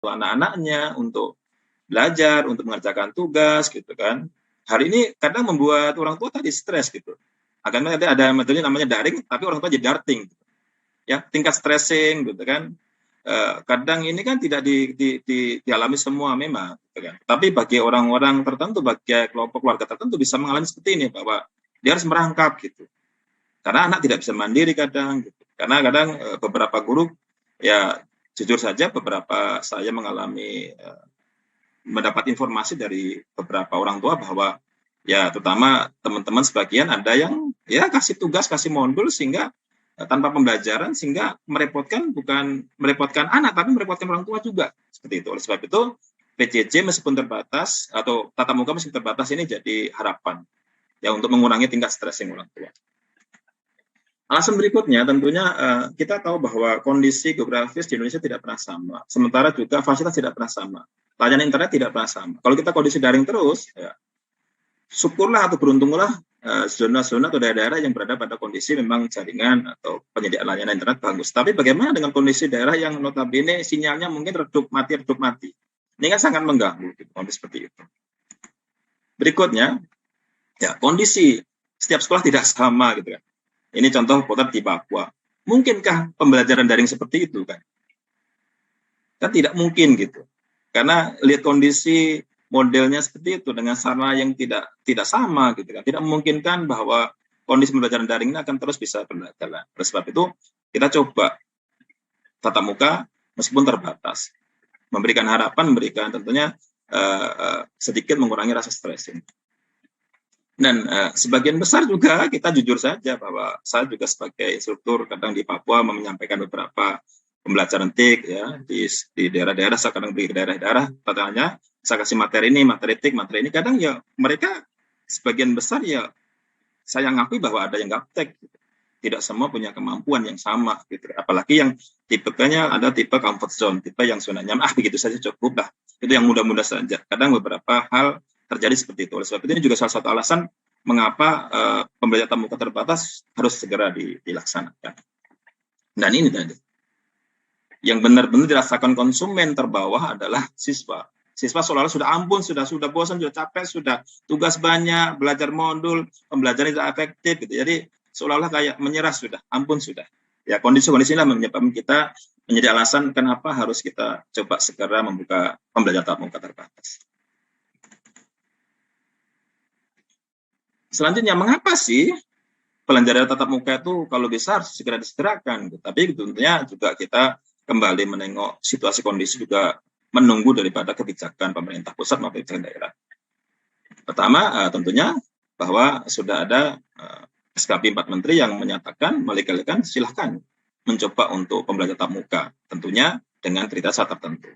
anak-anaknya untuk belajar, untuk mengerjakan tugas gitu kan. Hari ini kadang membuat orang tua tadi stres gitu. Akhirnya ada metode namanya daring, tapi orang tua jadi darting. Gitu. Ya, tingkat stressing gitu kan. Kadang ini kan tidak dialami semua memang, gitu kan. Tapi bagi orang-orang tertentu, bagi kelompok keluarga tertentu bisa mengalami seperti ini bahwa dia harus merangkap gitu. Karena anak tidak bisa mandiri kadang gitu. Karena kadang beberapa guru ya jujur saja beberapa saya mengalami mendapat informasi dari beberapa orang tua bahwa ya terutama teman-teman sebagian ada yang ya kasih tugas, kasih modul sehingga tanpa pembelajaran sehingga bukan merepotkan anak tapi merepotkan orang tua juga seperti itu. Oleh sebab itu PJJ meskipun terbatas atau tatap muka meskipun terbatas ini jadi harapan ya untuk mengurangi tingkat stressing orang tua. Alasan berikutnya tentunya kita tahu bahwa kondisi geografis di Indonesia tidak pernah sama. Sementara juga fasilitas tidak pernah sama. Layanan internet tidak pernah sama. Kalau kita kondisi daring terus, ya, syukurlah atau beruntunglah zona-zona atau daerah-daerah yang berada pada kondisi memang jaringan atau penyediaan layanan internet bagus. Tapi bagaimana dengan kondisi daerah yang notabene sinyalnya mungkin redup mati. Ini kan sangat mengganggu gitu, kondisi seperti itu. Berikutnya, ya kondisi setiap sekolah tidak sama gitu kan. Ini contoh potret di Papua. Mungkinkah pembelajaran daring seperti itu kan? Kan tidak mungkin gitu. Karena lihat kondisi modelnya seperti itu dengan sarana yang tidak sama gitu kan. Tidak memungkinkan bahwa kondisi pembelajaran daring ini akan terus bisa berjalan. Oleh sebab itu kita coba tatap muka meskipun terbatas. Memberikan harapan, memberikan tentunya sedikit mengurangi rasa stres ini. Dan sebagian besar juga kita jujur saja bahwa saya juga sebagai instruktur kadang di Papua menyampaikan beberapa pembelajaran TIK ya di daerah-daerah, saya kadang beri ke daerah-daerah, katanya saya kasih materi ini, kadang ya mereka sebagian besar ya saya ngakui bahwa ada yang gaptek, gitu. Tidak semua punya kemampuan yang sama, gitu. Apalagi yang tipenya ada tipe comfort zone, tipe yang zona nyaman, begitu saja cukup lah, itu yang mudah-mudah saja. Kadang beberapa hal terjadi seperti itu. Oleh sebab itu ini juga salah satu alasan mengapa pembelajaran tatap muka terbatas harus segera dilaksanakan. Dan ini tadi yang benar-benar dirasakan konsumen terbawah adalah siswa. Siswa seolah-olah sudah ampun, sudah bosan, sudah capek, sudah tugas banyak, belajar modul, pembelajaran tidak efektif gitu. Jadi seolah-olah kayak menyerah sudah, ampun sudah. Ya kondisi-kondisi inilah menyebabkan kita menjadi alasan kenapa harus kita coba segera membuka pembelajaran tatap muka terbatas. Selanjutnya, mengapa sih pembelajaran tatap muka itu kalau bisa harus segera disegerakan? Tapi tentunya juga kita kembali menengok situasi kondisi juga menunggu daripada kebijakan pemerintah pusat maupun kebijakan daerah. Pertama, tentunya bahwa sudah ada SKP 4 Menteri yang menyatakan, melegalkan silahkan mencoba untuk pembelajaran tatap muka, tentunya dengan kriteria tertentu.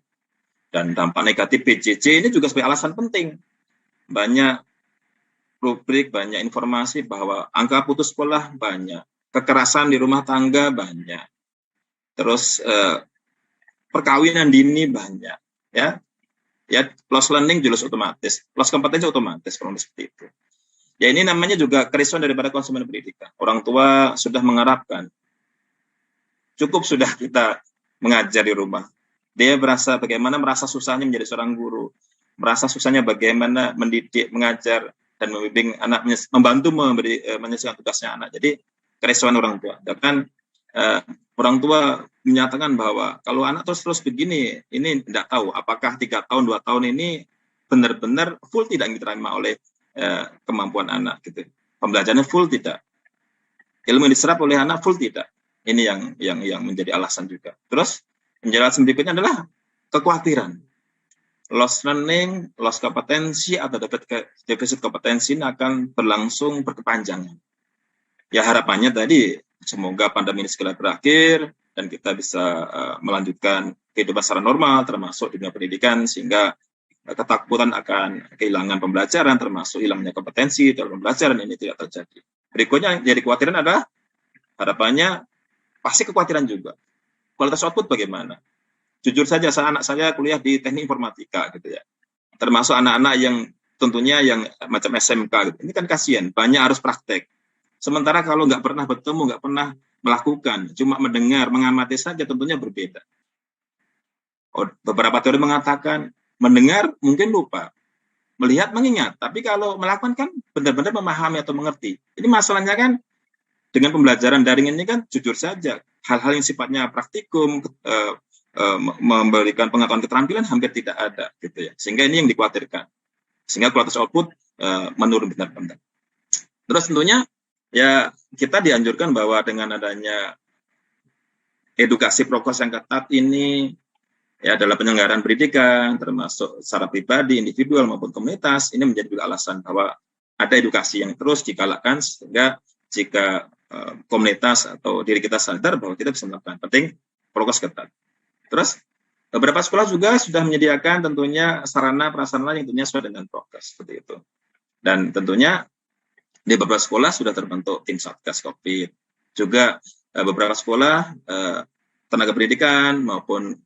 Dan dampak negatif PJJ ini juga sebagai alasan penting. Banyak rubrik, banyak informasi bahwa angka putus sekolah banyak, kekerasan di rumah tangga banyak, terus perkawinan dini banyak, ya loss learning jelas otomatis, loss kompetensi otomatis, kalau seperti itu. Ya ini namanya juga kerisauan daripada konsumen pendidikan. Orang tua sudah mengharapkan, cukup sudah kita mengajar di rumah. Dia merasa susahnya menjadi seorang guru, merasa susahnya bagaimana mendidik, mengajar, dan membimbing anak, membantu menyelesaikan tugasnya anak. Jadi kerisauan orang tua. Dan orang tua menyatakan bahwa kalau anak terus begini, ini tidak tahu apakah 3 tahun, 2 tahun ini benar-benar full tidak diterima oleh kemampuan anak. Gitu. Pembelajarannya full tidak. Ilmu yang diserap oleh anak full tidak. Ini yang menjadi alasan juga. Terus penjelasan berikutnya adalah kekhawatiran. Loss learning, loss kompetensi atau defisit kompetensi ini akan berlangsung berkepanjangan. Ya harapannya tadi semoga pandemi ini segera berakhir dan kita bisa melanjutkan kehidupan secara normal termasuk di dunia pendidikan sehingga ketakutan akan kehilangan pembelajaran termasuk hilangnya kompetensi dalam pembelajaran ini tidak terjadi. Berikutnya jadi kekhawatiran adalah harapannya pasti kekhawatiran juga. Kualitas output bagaimana? Jujur saja, anak saya kuliah di teknik informatika gitu ya. Termasuk anak-anak yang tentunya yang macam SMK gitu. Ini kan kasihan, banyak harus praktek. Sementara kalau nggak pernah bertemu, nggak pernah melakukan, cuma mendengar, mengamati saja tentunya berbeda. Beberapa teori mengatakan mendengar mungkin lupa, melihat mengingat, tapi kalau melakukan kan benar-benar memahami atau mengerti. Ini masalahnya kan dengan pembelajaran daring ini kan jujur saja hal-hal yang sifatnya praktikum, memberikan pengetahuan keterampilan hampir tidak ada gitu ya. Sehingga ini yang dikhawatirkan. Sehingga kualitas output menurun benar-benar. Terus tentunya ya kita dianjurkan bahwa dengan adanya edukasi prokes yang ketat ini ya dalam penyelenggaraan pendidikan termasuk secara pribadi, individual maupun komunitas, ini menjadi juga alasan bahwa ada edukasi yang terus digalakkan sehingga jika komunitas atau diri kita sadar bahwa kita bisa melakukan penting prokes ketat. Terus beberapa sekolah juga sudah menyediakan tentunya sarana prasarana yang tentunya sesuai dengan prokes seperti itu. Dan tentunya di beberapa sekolah sudah terbentuk tim Satgas COVID. Juga beberapa sekolah tenaga pendidikan maupun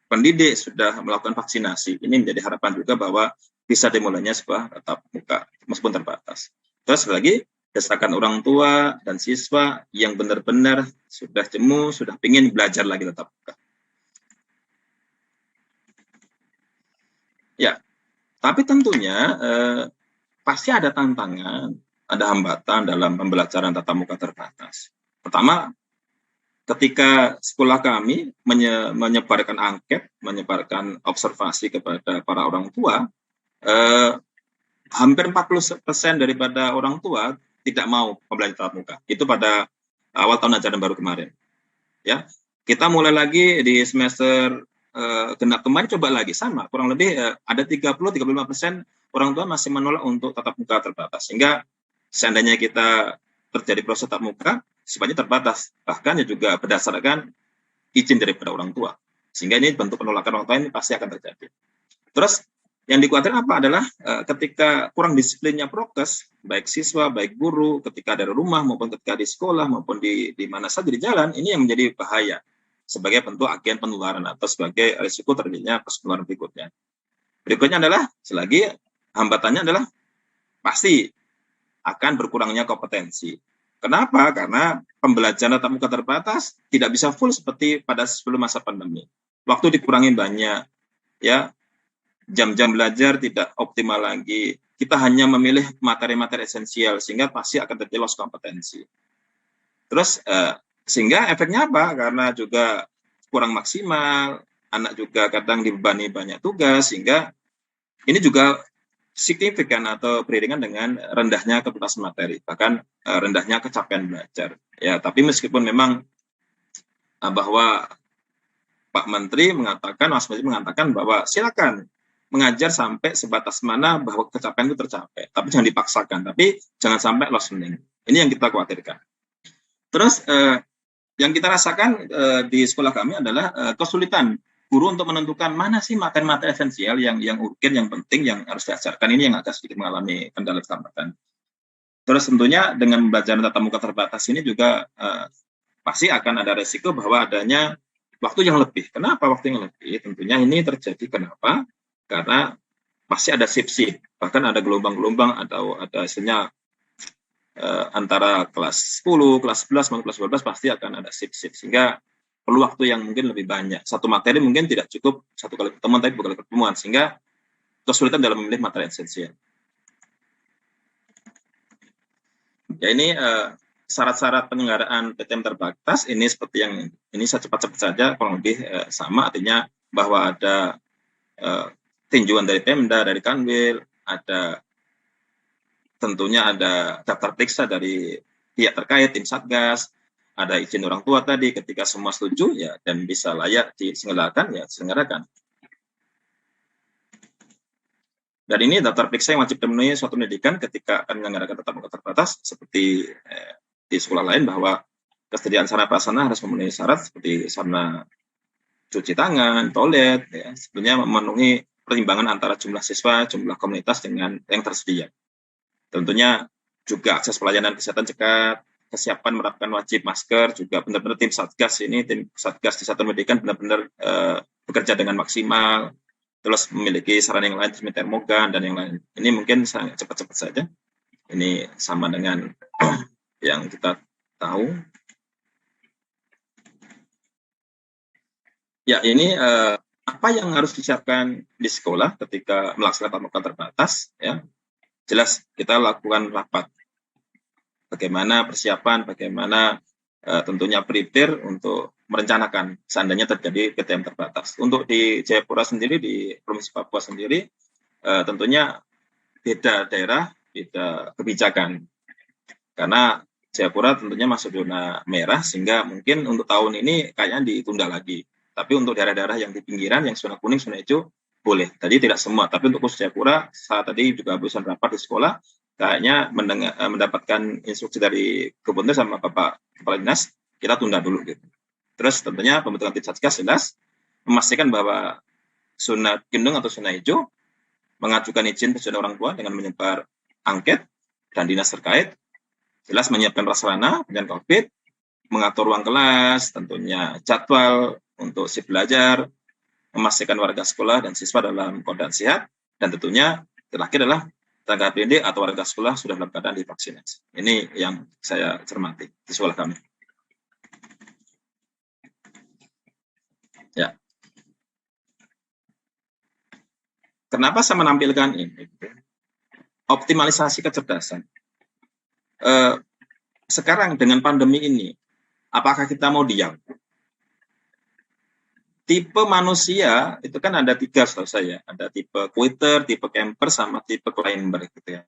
pendidik sudah melakukan vaksinasi. Ini menjadi harapan juga bahwa bisa dimulainya sebuah tatap muka meskipun terbatas. Terus lagi desakan orang tua dan siswa yang benar-benar sudah jemu, sudah ingin belajar lagi tatap muka. Ya, tapi tentunya pasti ada tantangan, ada hambatan dalam pembelajaran tatap muka terbatas. Pertama, ketika sekolah kami menyebarkan angket, menyebarkan observasi kepada para orang tua, hampir 40% daripada orang tua tidak mau pembelajaran tatap muka. Itu pada awal tahun ajaran baru kemarin. Ya, kita mulai lagi di semester genap kemarin coba lagi sama, kurang lebih ada 30-35% orang tua masih menolak untuk tatap muka terbatas. Sehingga seandainya kita terjadi proses tatap muka, sifatnya terbatas. Bahkan ya juga berdasarkan izin daripada orang tua. Sehingga ini bentuk penolakan orang tua ini pasti akan terjadi. Terus yang dikhawatirkan apa adalah ketika kurang disiplinnya prokes, baik siswa, baik guru, ketika dari rumah maupun ketika di sekolah maupun di mana saja di jalan, ini yang menjadi bahaya sebagai bentuk agen penularan atau sebagai risiko terjadinya penularan berikutnya. Berikutnya adalah selagi hambatannya adalah pasti akan berkurangnya kompetensi. Kenapa? Karena pembelajaran tatap muka terbatas tidak bisa full seperti pada sebelum masa pandemi. Waktu dikurangi banyak, ya, jam-jam belajar tidak optimal lagi. Kita hanya memilih materi-materi esensial sehingga pasti akan terjadi loss kompetensi. Terus sehingga efeknya apa? Karena juga kurang maksimal, anak juga kadang dibebani banyak tugas, sehingga ini juga signifikan atau beriringan dengan rendahnya ketuntasan materi, bahkan rendahnya capaian belajar. Ya, tapi meskipun memang bahwa Pak Menteri mengatakan, Mas Menteri mengatakan bahwa silakan mengajar sampai sebatas mana bahwa capaian itu tercapai, tapi jangan dipaksakan, tapi jangan sampai lost learning. Ini yang kita khawatirkan. Terus yang kita rasakan di sekolah kami adalah kesulitan guru untuk menentukan mana sih materi-materi esensial yang urgen, yang penting, yang harus diajarkan. Ini yang agak sedikit mengalami kendala tambatan. Terus tentunya dengan pembelajaran tatap muka terbatas ini juga pasti akan ada resiko bahwa adanya waktu yang lebih. Kenapa waktu yang lebih? Tentunya ini terjadi kenapa? Karena pasti ada shift-shift, bahkan ada gelombang-gelombang atau ada istilahnya antara kelas 10, kelas 11, maupun kelas 12 pasti akan ada shift-shift, sehingga perlu waktu yang mungkin lebih banyak. Satu materi mungkin tidak cukup satu kali pertemuan, tapi dua kali pertemuan, sehingga kesulitan dalam memilih materi esensial. Ya, ini syarat-syarat penyelenggaraan PTM terbatas ini seperti yang ini saya cepat-cepat saja, kurang lebih sama, artinya bahwa ada tinjauan dari Pemda, dari Kanwil, ada tentunya ada daftar periksa dari pihak terkait, tim Satgas, ada izin orang tua tadi, ketika semua setuju ya dan bisa layak diselenggarakan ya diselenggarakan. Dan ini daftar periksa yang wajib dipenuhi suatu pendidikan ketika akan menyelenggarakan tatap muka terbatas, seperti di sekolah lain bahwa kesediaan sarana prasarana harus memenuhi syarat seperti sarana cuci tangan, toilet, ya, sebenarnya memenuhi pertimbangan antara jumlah siswa, jumlah komunitas dengan yang tersedia. Tentunya juga akses pelayanan kesehatan cekat, kesiapan menerapkan wajib masker, juga benar-benar tim Satgas ini, tim Satgas di Satuan Pendidikan benar-benar bekerja dengan maksimal, terus memiliki sarana yang lain, seperti termogan dan yang lain. Ini mungkin sangat cepat-cepat saja. Ini sama dengan yang kita tahu. Ya, ini apa yang harus disiapkan di sekolah ketika melaksanakan muka terbatas? Ya, jelas kita lakukan rapat. Bagaimana persiapan, bagaimana tentunya prepare untuk merencanakan seandainya terjadi PTM terbatas. Untuk di Jayapura sendiri, di Provinsi Papua sendiri, tentunya beda daerah, beda kebijakan. Karena Jayapura tentunya masuk zona merah, sehingga mungkin untuk tahun ini kayaknya ditunda lagi. Tapi untuk daerah-daerah yang di pinggiran, yang zona kuning, zona hijau, boleh. Tadi tidak semua, tapi untuk khusus Jayapura, saat tadi juga barusan rapat di sekolah, kayaknya mendapatkan instruksi dari Gubernur sama Bapak Kepala Dinas, kita tunda dulu gitu. Terus tentunya pembentukan tim satgas jelas memastikan bahwa zona kuning atau zona hijau mengajukan izin ke orang tua dengan menyebar angket dan dinas terkait, jelas menyiapkan prasarana dengan COVID, mengatur ruang kelas, tentunya jadwal untuk si belajar, memastikan warga sekolah dan siswa dalam keadaan sehat, dan tentunya terakhir adalah tenaga pendidik atau warga sekolah sudah dalam keadaan divaksinasi. Ini yang saya cermati di sekolah kami. Ya. Kenapa saya menampilkan ini? Optimalisasi kecerdasan. Sekarang dengan pandemi ini, apakah kita mau diam? Tipe manusia itu kan ada 3 setahu saya. Ada tipe quitter, tipe camper, sama tipe climber gitu ya.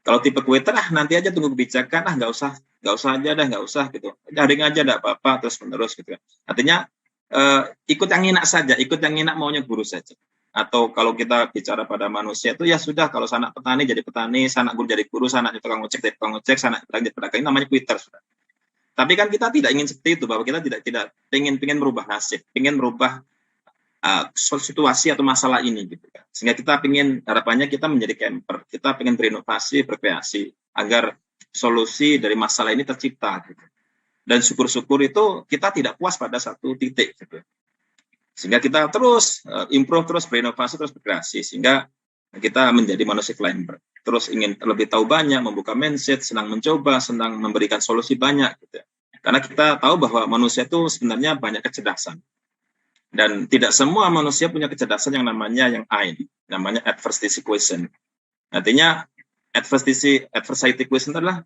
Kalau tipe quitter, nanti aja tunggu kebijakan, nggak usah aja dah, nggak usah gitu. Daring aja, nggak apa-apa, terus menerus gitu ya. Artinya ikut yang enak saja, ikut yang enak maunya guru saja. Atau kalau kita bicara pada manusia itu ya sudah, kalau sanak petani jadi petani, sanak guru jadi guru, sanak tukang ojek jadi tukang ojek, sanak pedagang jadi pedagang, ini namanya quitter sudah. Tapi kan kita tidak ingin seperti itu, bahwa kita tidak pengen merubah nasib, pengen merubah situasi atau masalah ini gitu kan. Sehingga kita pengen, harapannya kita menjadi camper, kita pengen berinovasi, berkreasi agar solusi dari masalah ini tercipta gitu. Dan syukur-syukur itu kita tidak puas pada satu titik gitu. Sehingga kita terus improve, terus berinovasi, terus berkreasi, sehingga kita menjadi manusia climber. Terus ingin lebih tahu banyak, membuka mindset, senang mencoba, senang memberikan solusi banyak gitu. Karena kita tahu bahwa manusia itu sebenarnya banyak kecerdasan. Dan tidak semua manusia punya kecerdasan yang namanya yang AIN, namanya adversity question. Artinya adversity question adalah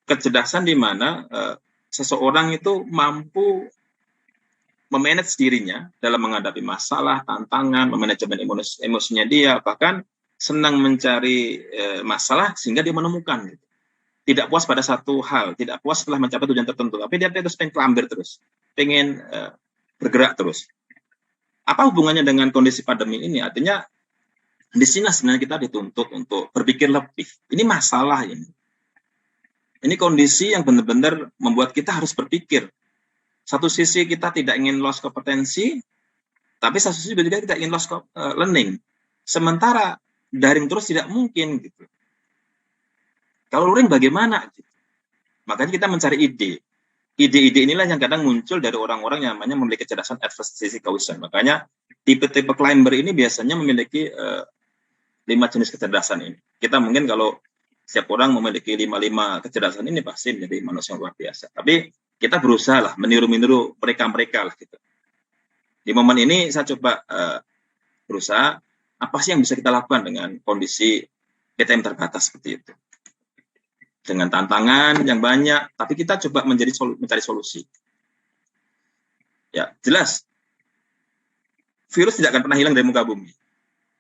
kecerdasan di mana seseorang itu mampu memanage dirinya dalam menghadapi masalah, tantangan, memanajemen emosinya dia, bahkan senang mencari masalah sehingga dia menemukan. Gitu. Tidak puas pada satu hal, tidak puas setelah mencapai tujuan tertentu, tapi dia terus pengen kelamber terus, pengen bergerak terus. Apa hubungannya dengan kondisi pandemi ini? Artinya di sini sebenarnya kita dituntut untuk berpikir lebih. Ini masalah ini. Ini kondisi yang benar-benar membuat kita harus berpikir. Satu sisi kita tidak ingin loss kompetensi, tapi satu sisi juga kita ingin loss learning. Sementara daring terus tidak mungkin gitu. Kalau luring bagaimana? Gitu. Makanya kita mencari ide. Ide-ide inilah yang kadang muncul dari orang-orang yang namanya memiliki kecerdasan adversity question. Makanya tipe-tipe climber ini biasanya memiliki 5 jenis kecerdasan ini. Kita mungkin kalau setiap orang memiliki 5 kecerdasan ini pasti menjadi manusia yang luar biasa. Tapi kita berusaha lah meniru mereka lah gitu. Di momen ini saya coba berusaha apa sih yang bisa kita lakukan dengan kondisi PTM terbatas seperti itu. Dengan tantangan yang banyak, tapi kita coba mencari solusi. Ya, jelas. Virus tidak akan pernah hilang dari muka bumi.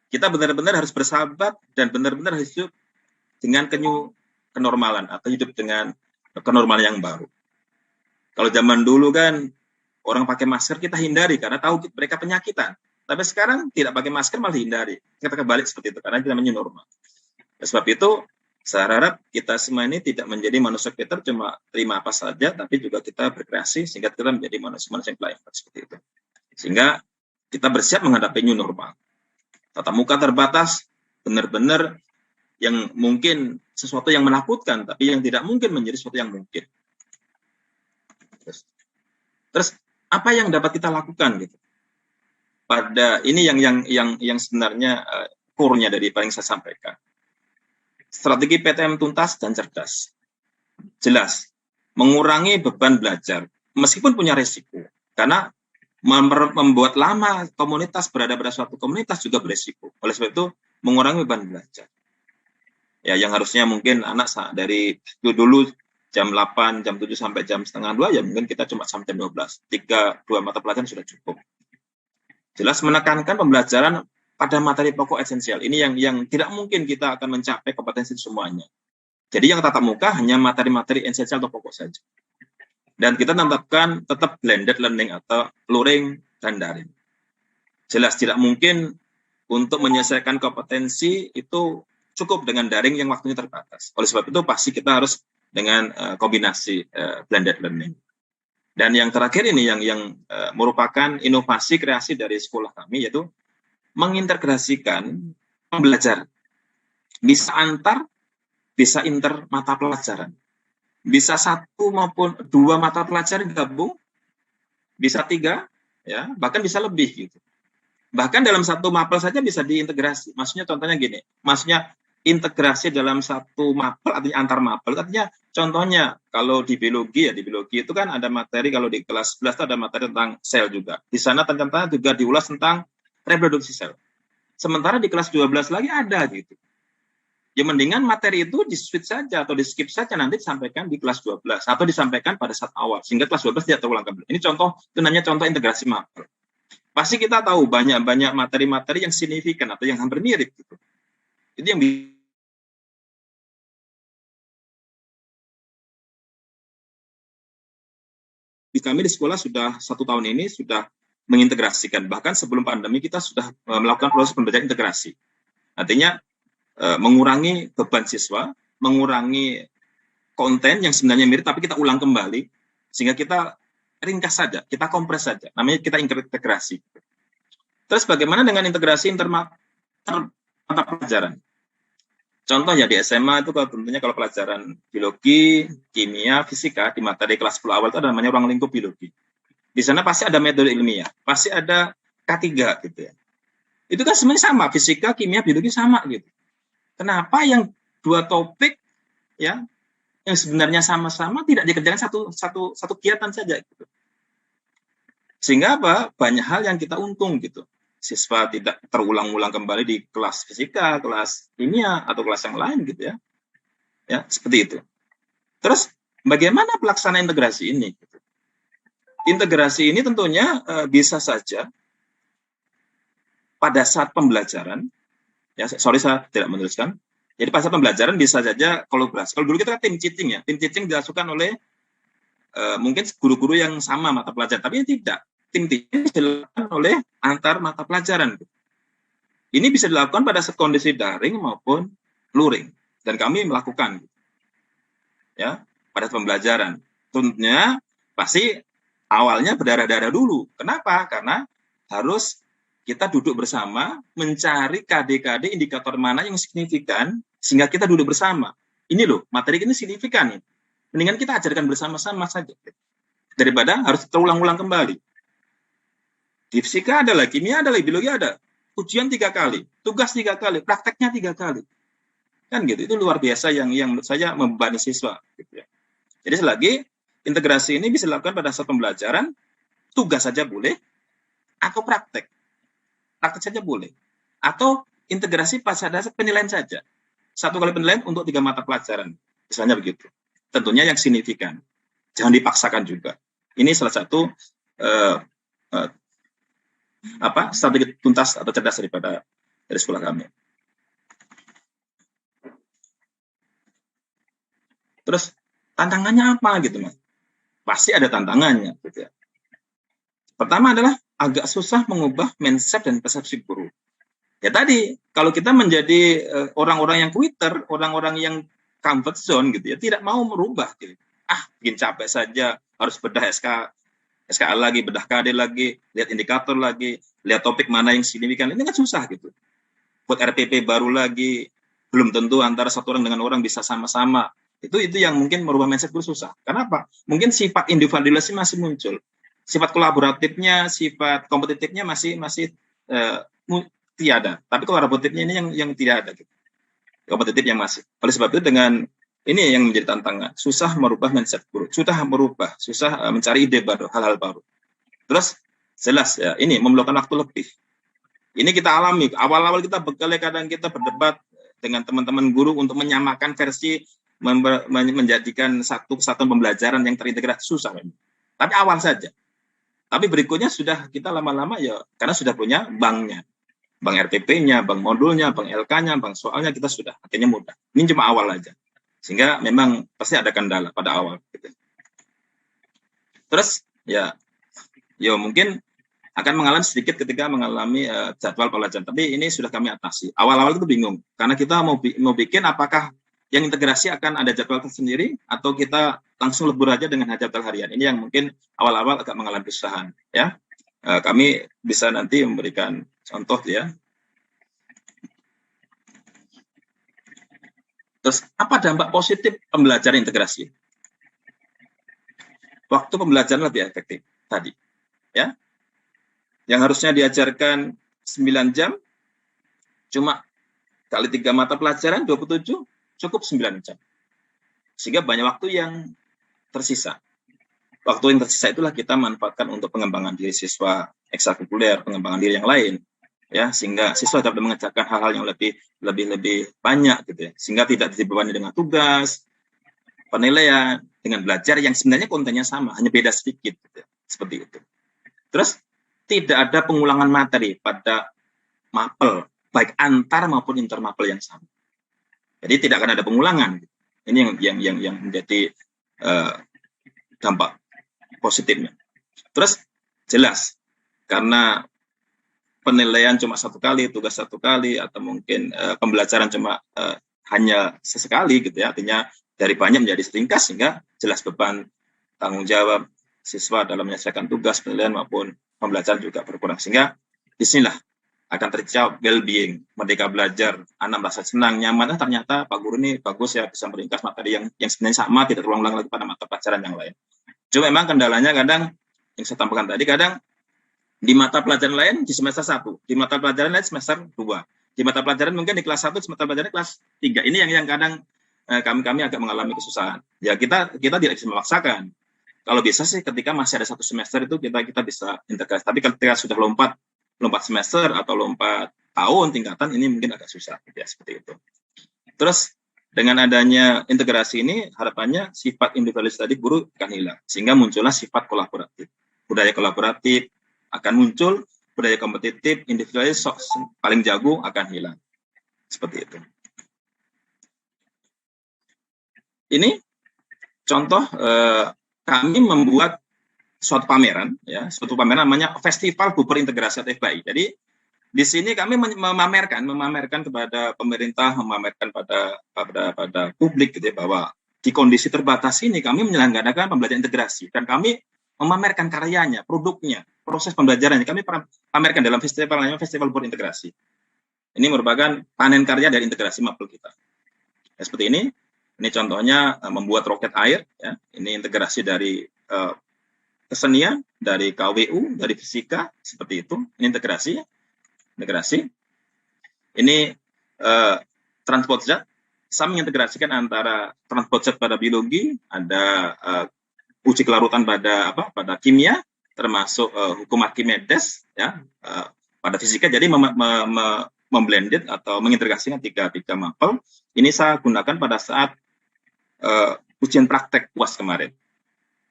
Kita benar-benar harus bersahabat dan benar-benar harus hidup dengan kenormalan atau hidup dengan kenormalan yang baru. Kalau zaman dulu kan orang pakai masker kita hindari karena tahu mereka penyakitan. Tapi sekarang tidak pakai masker malah hindari. Kita kebalik seperti itu karena kita namanya normal. Sebab itu saya harap kita semua ini tidak menjadi manusia Twitter cuma terima apa saja, tapi juga kita berkreasi sehingga kita menjadi manusia yang lain seperti itu. Sehingga kita bersiap menghadapi new normal. Tatap muka terbatas, benar-benar yang mungkin sesuatu yang menakutkan, tapi yang tidak mungkin menjadi sesuatu yang mungkin. Terus apa yang dapat kita lakukan gitu? Pada ini yang sebenarnya core-nya dari paling saya sampaikan. Strategi PTM tuntas dan cerdas. Jelas, mengurangi beban belajar, meskipun punya resiko. Karena membuat lama komunitas berada pada suatu komunitas juga beresiko. Oleh sebab itu mengurangi beban belajar. Ya, yang harusnya mungkin anak dari dulu jam 8, jam 7 sampai jam setengah 2, ya mungkin kita cuma sampai jam 12. 2 mata pelajaran sudah cukup. Jelas menekankan pembelajaran pada materi pokok esensial. Ini yang tidak mungkin kita akan mencapai kompetensi semuanya. Jadi yang tatap muka hanya materi-materi esensial atau pokok saja. Dan kita tetapkan tetap blended learning atau luring dan daring. Jelas tidak mungkin untuk menyelesaikan kompetensi itu cukup dengan daring yang waktunya terbatas. Oleh sebab itu pasti kita harus dengan kombinasi blended learning. Dan yang terakhir ini yang merupakan inovasi kreasi dari sekolah kami, yaitu mengintegrasikan pembelajaran. Bisa antar, bisa inter mata pelajaran. Bisa 1 maupun 2 mata pelajaran gabung, bisa 3, ya, bahkan bisa lebih gitu. Bahkan dalam 1 mapel saja bisa diintegrasi. Maksudnya contohnya gini, maksudnya integrasi dalam 1 mapel artinya antar mapel, artinya contohnya kalau di biologi itu kan ada materi, kalau di kelas 11 itu ada materi tentang sel juga. Di sana ternyata juga diulas tentang reproduksi sel. Sementara di kelas 12 lagi ada gitu. Ya mendingan materi itu di-switch saja atau di-skip saja, nanti disampaikan di kelas 12 atau disampaikan pada saat awal sehingga kelas 12 tidak terulang kembali. Ini itu namanya contoh integrasi mapel. Pasti kita tahu banyak materi-materi yang signifikan atau yang hampir mirip gitu. Itu yang di kami di sekolah sudah 1 tahun ini sudah mengintegrasikan. Bahkan sebelum pandemi kita sudah melakukan proses pembelajaran integrasi. Artinya mengurangi beban siswa, mengurangi konten yang sebenarnya mirip tapi kita ulang kembali sehingga kita ringkas saja, kita kompres saja. Namanya kita integrasi. Terus bagaimana dengan integrasi mata pelajaran? Contoh ya di SMA itu tentunya kalau pelajaran biologi, kimia, fisika di materi kelas 10 awal itu ada namanya ruang lingkup biologi. Di sana pasti ada metode ilmiah, pasti ada K3 gitu ya. Itu kan sebenarnya sama, fisika, kimia, biologi sama gitu. Kenapa yang 2 topik ya yang sebenarnya sama-sama tidak dikerjakan satu kegiatan saja gitu. Sehingga apa? Banyak hal yang kita untung gitu. Siswa tidak terulang-ulang kembali di kelas fisika, kelas kimia, atau kelas yang lain gitu ya. Ya, seperti itu. Terus, bagaimana pelaksanaan integrasi ini? Integrasi ini tentunya bisa saja pada saat pembelajaran, ya, sorry saya tidak menuliskan, jadi pada saat pembelajaran bisa saja kolaborasi. Kalau dulu kita kan tim cheating ya, tim cheating dilakukan oleh mungkin guru-guru yang sama mata pelajaran, tapi tidak. Tim cheating dilakukan oleh antar mata pelajaran. Ini bisa dilakukan pada kondisi daring maupun luring, dan kami melakukan ya pada pembelajaran. Tentunya pasti awalnya berdarah-darah dulu. Kenapa? Karena harus kita duduk bersama mencari KD-KD indikator mana yang signifikan sehingga kita duduk bersama. Ini loh, materi ini signifikan nih. Mendingan kita ajarkan bersama-sama saja daripada harus terulang-ulang kembali. Di fisika ada lagi, kimia ada lagi, biologi ada. Ujian 3 kali, tugas 3 kali, prakteknya 3 kali. Kan gitu, itu luar biasa yang menurut saya membebani siswa. Gitu ya. Jadi selagi integrasi ini bisa dilakukan pada saat pembelajaran, tugas saja boleh, atau praktek. Praktek saja boleh. Atau integrasi pada dasar penilaian saja. 1 kali penilaian untuk 3 mata pelajaran. Misalnya begitu. Tentunya yang signifikan. Jangan dipaksakan juga. Ini salah satu strategi tuntas atau cerdas dari sekolah kami. Terus tantangannya apa gitu Mas? Pasti ada tantangannya gitu ya. Pertama adalah agak susah mengubah mindset dan persepsi guru. Ya tadi, kalau kita menjadi orang-orang yang quitter, orang-orang yang comfort zone gitu ya, tidak mau merubah gitu. Bikin capek saja, harus bedah SKA lagi, bedah KD lagi, lihat indikator lagi, lihat topik mana yang signifikan. Ini kan susah gitu. Buat RPP baru lagi, belum tentu antara satu orang dengan orang bisa sama-sama. Itu yang mungkin merubah mindset guru susah. Kenapa? Mungkin sifat individualisasi masih muncul. Sifat kolaboratifnya, sifat kompetitifnya masih tiada. Tapi kolaboratifnya ini yang tidak ada. Gitu. Kompetitif yang masih. Oleh sebab itu dengan ini yang menjadi tantangan. Susah merubah mindset guru. Susah mencari ide baru, hal-hal baru. Terus Jelas ya, ini memerlukan waktu lebih. Ini kita alami. Awal-awal kita kadang kita berdebat dengan teman-teman guru untuk menyamakan versi menjadikan satu kesatuan pembelajaran yang terintegrasi susah. Tapi awal saja. Tapi berikutnya sudah kita lama-lama ya karena sudah punya banknya. Bank RTP-nya, bank modulnya, bank LK-nya, bank soalnya kita sudah. Akhirnya mudah. Ini cuma awal aja. Sehingga memang pasti ada kendala pada awal. Gitu. Terus ya mungkin akan mengalami sedikit ketika mengalami jadwal pelajaran. Tapi ini sudah kami atasi. Awal-awal itu bingung. Karena kita mau bikin apakah yang integrasi akan ada jadwal tersendiri atau kita langsung lebur aja dengan jadwal harian. Ini yang mungkin awal-awal agak mengalami kesusahan. Ya, kami bisa nanti memberikan contoh ya. Terus apa dampak positif pembelajaran integrasi? Waktu pembelajaran lebih efektif tadi. Ya, yang harusnya diajarkan 9 jam, cuma kali 3 mata pelajaran 27, cukup 9 jam. Sehingga banyak waktu yang tersisa. Waktu yang tersisa itulah kita manfaatkan untuk pengembangan diri siswa ekstrakurikuler, pengembangan diri yang lain, ya, sehingga siswa dapat mengerjakan hal-hal yang lebih banyak, gitu ya, sehingga tidak dibebani dengan tugas, penilaian, dengan belajar yang sebenarnya kontennya sama, hanya beda sedikit, gitu ya, seperti itu. Terus tidak ada pengulangan materi pada mapel, baik antar maupun inter mapel yang sama. Jadi tidak akan ada pengulangan. Ini yang menjadi dampak positifnya. Terus jelas karena penilaian cuma 1 kali, tugas 1 kali, atau mungkin pembelajaran cuma hanya sesekali, gitu ya. Artinya dari banyak menjadi seringkas, sehingga jelas beban tanggung jawab siswa dalam menyelesaikan tugas, penilaian maupun pembelajaran juga berkurang. Sehingga disinilah akan terjawab well-being, merdeka belajar, anak merasa senang, nyaman. Ternyata Pak Guru ini bagus ya, bisa meringkas materi yang sebenarnya sama, tidak terulang-ulang lagi pada mata pelajaran yang lain. Cuma memang kendalanya kadang, yang saya tambahkan tadi, kadang di mata pelajaran lain di semester 1, di mata pelajaran lain semester 2, di mata pelajaran mungkin di kelas 1, semester pelajaran kelas 3. Ini yang kadang kami agak mengalami kesusahan. Ya kita tidak bisa memaksakan. Kalau bisa sih ketika masih ada 1 semester itu kita bisa integrasi. Tapi ketika sudah lompat semester atau lompat tahun tingkatan, ini mungkin agak susah, ya, seperti itu. Terus dengan adanya integrasi ini harapannya sifat individualis tadi guru akan hilang, sehingga muncullah sifat kolaboratif. Budaya kolaboratif akan muncul, budaya kompetitif, individualis paling jago akan hilang. Seperti itu. Ini contoh kami membuat suatu pameran, ya, suatu pameran namanya Festival Buper Integrasi atau FBI. Jadi di sini kami memamerkan kepada pemerintah, memamerkan pada publik, gitu ya, bahwa di kondisi terbatas ini kami menyelenggarakan pembelajaran integrasi dan kami memamerkan karyanya, produknya, proses pembelajarannya. Kami pamerkan dalam festival namanya Festival Buper Integrasi. Ini merupakan panen karya dari integrasi mapel kita. Ya, seperti ini. Ini contohnya membuat roket air, ya. Ini integrasi dari kesenian, dari KWU, dari fisika, seperti itu. Ini integrasi. Ini transport zat. Saya mengintegrasikan antara transport zat pada biologi, ada uji kelarutan pada kimia, termasuk hukum Archimedes, ya, pada fisika. Jadi memblended atau mengintegrasikan tiga mapel. Ini saya gunakan pada saat ujian praktek UAS kemarin.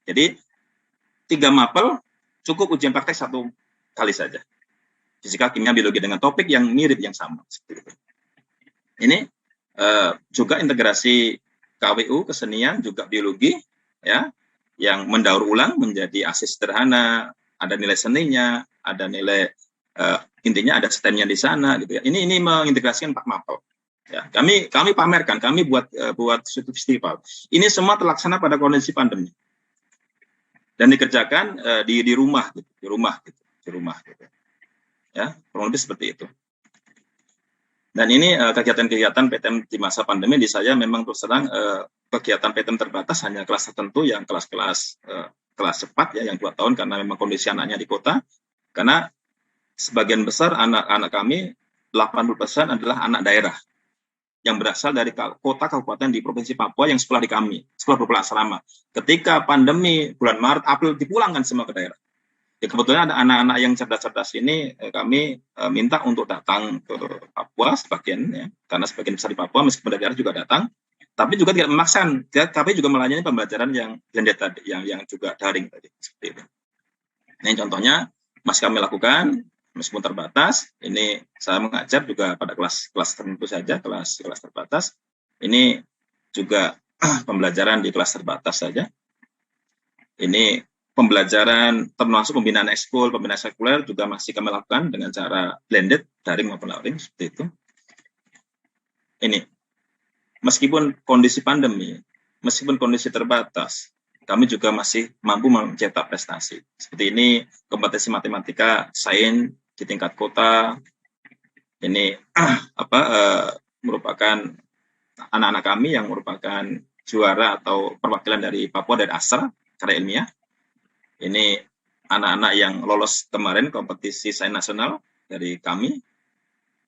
Jadi 3 mapel cukup ujian praktek 1 kali saja. Fisika, kimia, biologi dengan topik yang mirip, yang sama. Ini juga integrasi KWU, kesenian, juga biologi, ya, yang mendaur ulang menjadi asis sederhana, ada nilai seninya, ada nilai intinya ada STEM-nya di sana, gitu ya. Ini mengintegrasikan 4 mapel. Ya, kami pamerkan, kami buat suatu festival. Ini semua terlaksana pada kondisi pandemi dan dikerjakan di rumah, gitu, di rumah. Gitu. Ya, kurang lebih seperti itu. Dan ini kegiatan-kegiatan PTM di masa pandemi di saya memang terus terang kegiatan PTM terbatas, hanya kelas tertentu yang kelas cepat, ya, yang 2 tahun karena memang kondisi anaknya di kota. Karena sebagian besar anak-anak kami 80% adalah anak daerah yang berasal dari kota kabupaten di Provinsi Papua yang sekolah di kami, sekolah berupa asrama. Ketika pandemi bulan Maret, April dipulangkan semua ke daerah. Ya, kebetulan ada anak-anak yang cerdas-cerdas ini kami minta untuk datang ke Papua sebagian ya, karena sebagian besar di Papua meskipun dari daerah juga datang, tapi juga tidak memaksakan. Kami juga melayani pembelajaran yang blended tadi, yang juga daring tadi seperti itu. Ini contohnya masih kami lakukan meskipun terbatas. Ini saya mengajar juga pada kelas tertentu saja, kelas terbatas. Ini juga pembelajaran di kelas terbatas saja. Ini pembelajaran termasuk pembinaan ekskul, pembinaan sekuler juga masih kami lakukan dengan cara blended, daring maupun luring, seperti itu. Ini, meskipun kondisi pandemi, meskipun kondisi terbatas, kami juga masih mampu mencetak prestasi. Seperti ini, kompetensi matematika, sains di tingkat kota, ini merupakan anak-anak kami yang merupakan juara atau perwakilan dari Papua dari Astra, karya ilmiah. Ini anak-anak yang lolos kemarin kompetisi sains nasional dari kami.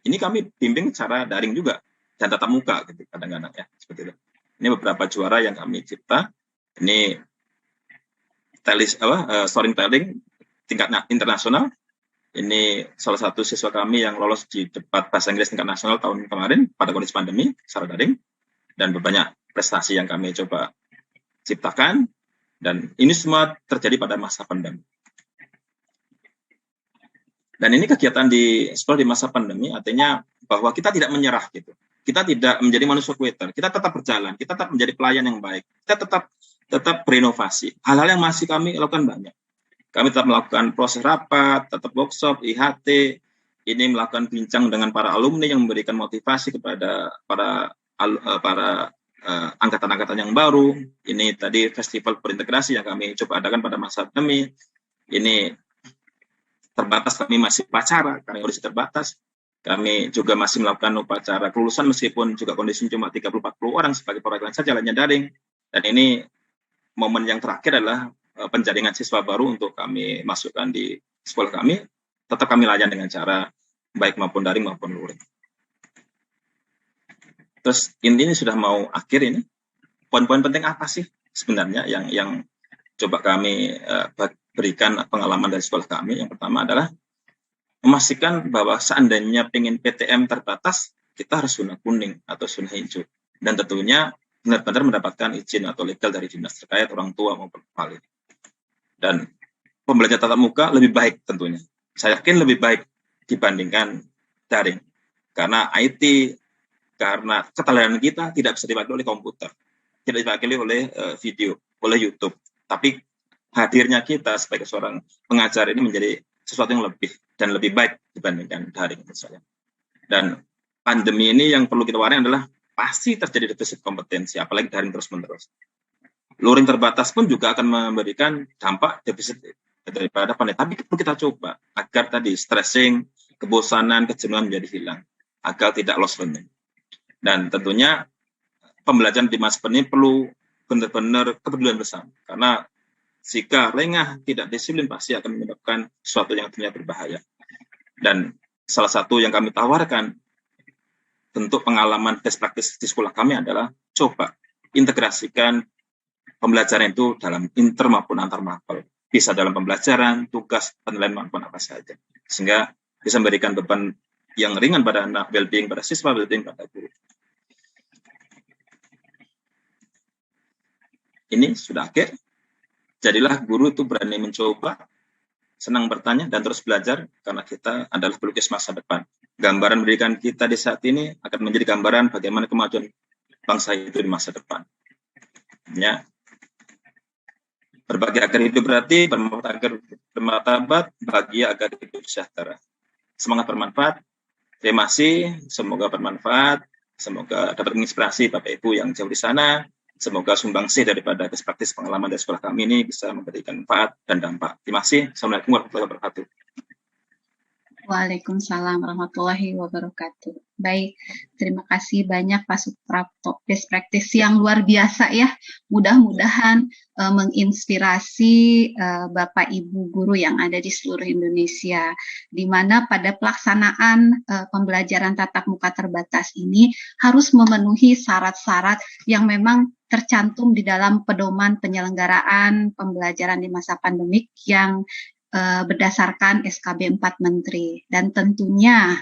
Ini kami bimbing secara daring juga dan tatap muka gitu kadang-kadang ya seperti itu. Ini beberapa juara yang kami cipta. Ini storytelling tingkat internasional. Ini salah satu siswa kami yang lolos di debat bahasa Inggris tingkat nasional tahun kemarin pada kondisi pandemi secara daring, dan banyak prestasi yang kami coba ciptakan, dan ini semua terjadi pada masa pandemi. Dan ini kegiatan di sekolah di masa pandemi artinya bahwa kita tidak menyerah gitu. Kita tidak menjadi manusia quitter, kita tetap berjalan, kita tetap menjadi pelayan yang baik, kita tetap berinovasi. Hal-hal yang masih kami lakukan banyak. Kami tetap melakukan proses rapat, tetap workshop, IHT, ini melakukan bincang dengan para alumni yang memberikan motivasi kepada para angkatan-angkatan yang baru. Ini tadi festival berintegrasi yang kami coba adakan pada masa pandemi. Ini terbatas, kami masih upacara karena kondisi terbatas. Kami juga masih melakukan upacara kelulusan meskipun juga kondisi cuma 30-40 orang sebagai perwakilan saja, lainnya daring. Dan ini momen yang terakhir adalah penjaringan siswa baru untuk kami masukkan di sekolah kami. Tetap kami layan dengan cara baik maupun daring maupun luring. Terus ini sudah mau akhir ini. Poin-poin penting apa sih sebenarnya yang coba kami berikan pengalaman dari sekolah kami? Yang pertama adalah memastikan bahwa seandainya pengen PTM terbatas, kita harus zona kuning atau zona hijau. Dan tentunya benar-benar mendapatkan izin atau legal dari dinas terkait, orang tua maupun kepala. Dan pembelajaran tatap muka lebih baik tentunya. Saya yakin lebih baik dibandingkan daring. Karena IT, karena keterampilan kita tidak bisa dipakai oleh komputer, tidak dipakai oleh video, oleh YouTube. Tapi hadirnya kita sebagai seorang pengajar ini menjadi sesuatu yang lebih dan lebih baik dibandingkan daring misalnya. Dan pandemi ini yang perlu kita warai adalah pasti terjadi defisit kompetensi, apalagi daring terus-menerus. Luring terbatas pun juga akan memberikan dampak defisit daripada pandemi. Tapi perlu kita coba agar tadi stressing, kebosanan, kejenuhan menjadi hilang, agar tidak lost learning. Dan tentunya pembelajaran di masa pandemi perlu benar-benar kepedulian bersama. Karena jika lengah, tidak disiplin, pasti akan menyebabkan sesuatu yang ternyata berbahaya. Dan salah satu yang kami tawarkan bentuk pengalaman best practice di sekolah kami adalah coba integrasikan pembelajaran itu dalam inter maupun antar mapel. Bisa dalam pembelajaran, tugas, penilaian maupun apa saja. Sehingga bisa memberikan beban yang ringan pada anak, well-being pada siswa, well-being pada guru. Ini sudah akhir. Jadilah guru itu berani mencoba, senang bertanya, dan terus belajar, karena kita adalah pelukis masa depan. Gambaran pendidikan kita di saat ini akan menjadi gambaran bagaimana kemajuan bangsa itu di masa depan. Ya. Berbagi agar hidup berarti, bermanfaat agar bermartabat, bahagia agar hidup sejahtera. Semangat bermanfaat. Terima kasih, semoga bermanfaat, semoga dapat menginspirasi Bapak Ibu yang jauh di sana. Semoga sumbangsih daripada best practice pengalaman dari sekolah kami ini bisa memberikan manfaat dan dampak. Terima kasih. Assalamualaikum warahmatullahi wabarakatuh. Waalaikumsalam warahmatullahi wabarakatuh. Baik, terima kasih banyak Pak Suprapto. Best practice yang luar biasa ya. Mudah-mudahan menginspirasi Bapak Ibu guru yang ada di seluruh Indonesia, di mana pada pelaksanaan pembelajaran tatap muka terbatas ini harus memenuhi syarat-syarat yang memang tercantum di dalam pedoman penyelenggaraan pembelajaran di masa pandemik yang berdasarkan SKB 4 Menteri. Dan tentunya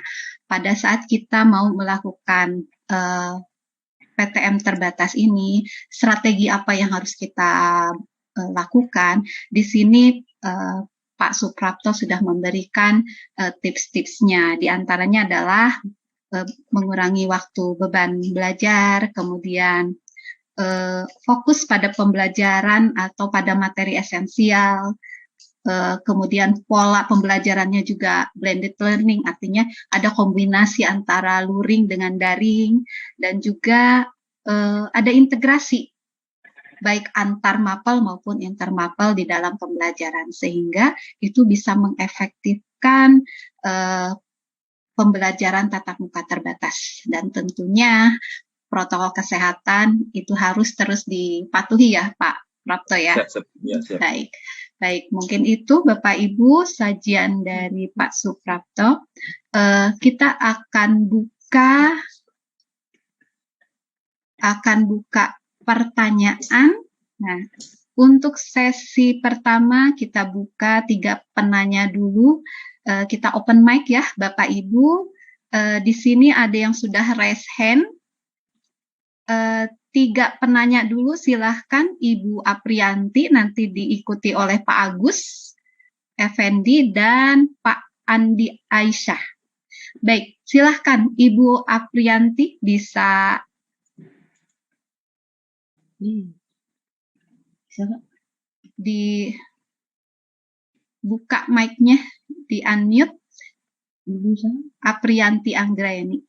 pada saat kita mau melakukan PTM terbatas ini, strategi apa yang harus kita lakukan? Di sini Pak Suprapto sudah memberikan tips-tipsnya. Di antaranya adalah mengurangi waktu beban belajar, kemudian fokus pada pembelajaran atau pada materi esensial, kemudian pola pembelajarannya juga blended learning, artinya ada kombinasi antara luring dengan daring, dan juga ada integrasi baik antar mapel maupun intermapel di dalam pembelajaran, sehingga itu bisa mengefektifkan pembelajaran tatap muka terbatas. Dan tentunya protokol kesehatan itu harus terus dipatuhi ya Pak Prapto ya. Siap. Baik, mungkin itu Bapak Ibu sajian dari Pak Suprapto. Kita akan buka pertanyaan. Nah, untuk sesi pertama kita buka 3 penanya dulu. Kita open mic ya Bapak Ibu. Di sini ada yang sudah raise hand. 3 penanya dulu, silahkan Ibu Aprianti, nanti diikuti oleh Pak Agus Effendi dan Pak Andi Aisyah. Baik, silahkan Ibu Aprianti bisa dibuka mic-nya, di unmute. Aprianti Anggraeni.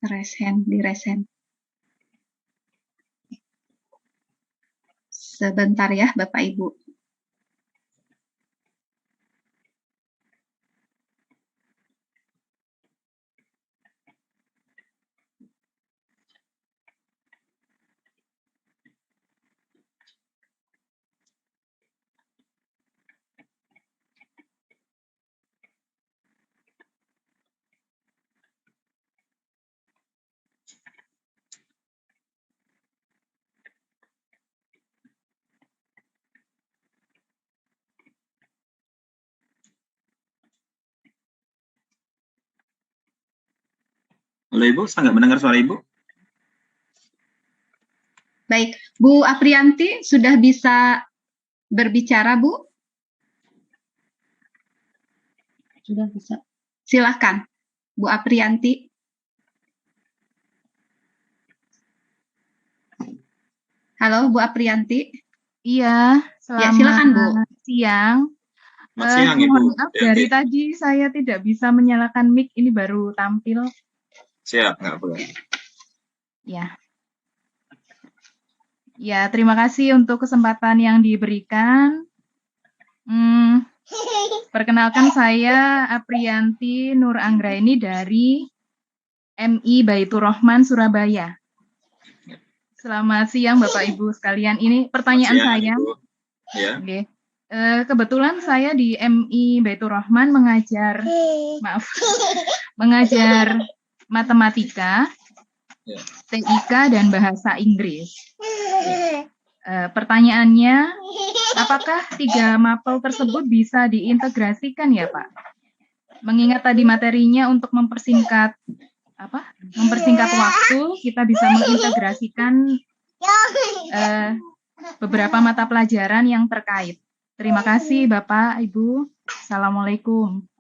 Di raise hand. Sebentar ya Bapak Ibu. Halo Ibu, saya nggak mendengar suara Ibu. Baik, Bu Aprianti sudah bisa berbicara, Bu? Sudah bisa. Silahkan, Bu Aprianti. Halo, Bu Aprianti. Iya, selamat silakan, Bu. Siang. Selamat siang, Ibu. Mohon maaf, dari tadi saya tidak bisa menyalakan mic, ini baru tampil. Siap, nggak boleh. Ya. Ya, terima kasih untuk kesempatan yang diberikan. Perkenalkan, saya Aprianti Nur Anggraeni dari MI Baitur Rahman, Surabaya. Selamat siang Bapak Ibu sekalian. Ini pertanyaan saya. Ya. Okay. Kebetulan saya di MI Baitur Rahman mengajar matematika, TIK dan bahasa Inggris. Pertanyaannya, apakah 3 mapel tersebut bisa diintegrasikan ya Pak? Mengingat tadi materinya untuk mempersingkat waktu, kita bisa mengintegrasikan beberapa mata pelajaran yang terkait. Terima kasih Bapak, Ibu. Assalamualaikum.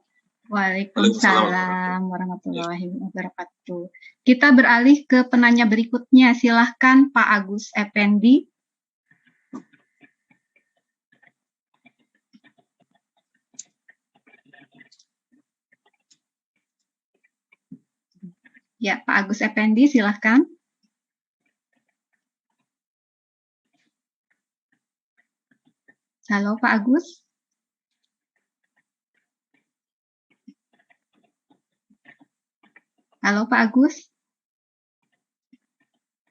Waalaikumsalam warahmatullahi wabarakatuh. Kita beralih ke penanya berikutnya. Silahkan Pak Agus Effendi. Ya, Pak Agus Effendi, silahkan. Halo, Pak Agus. Halo, Pak Agus.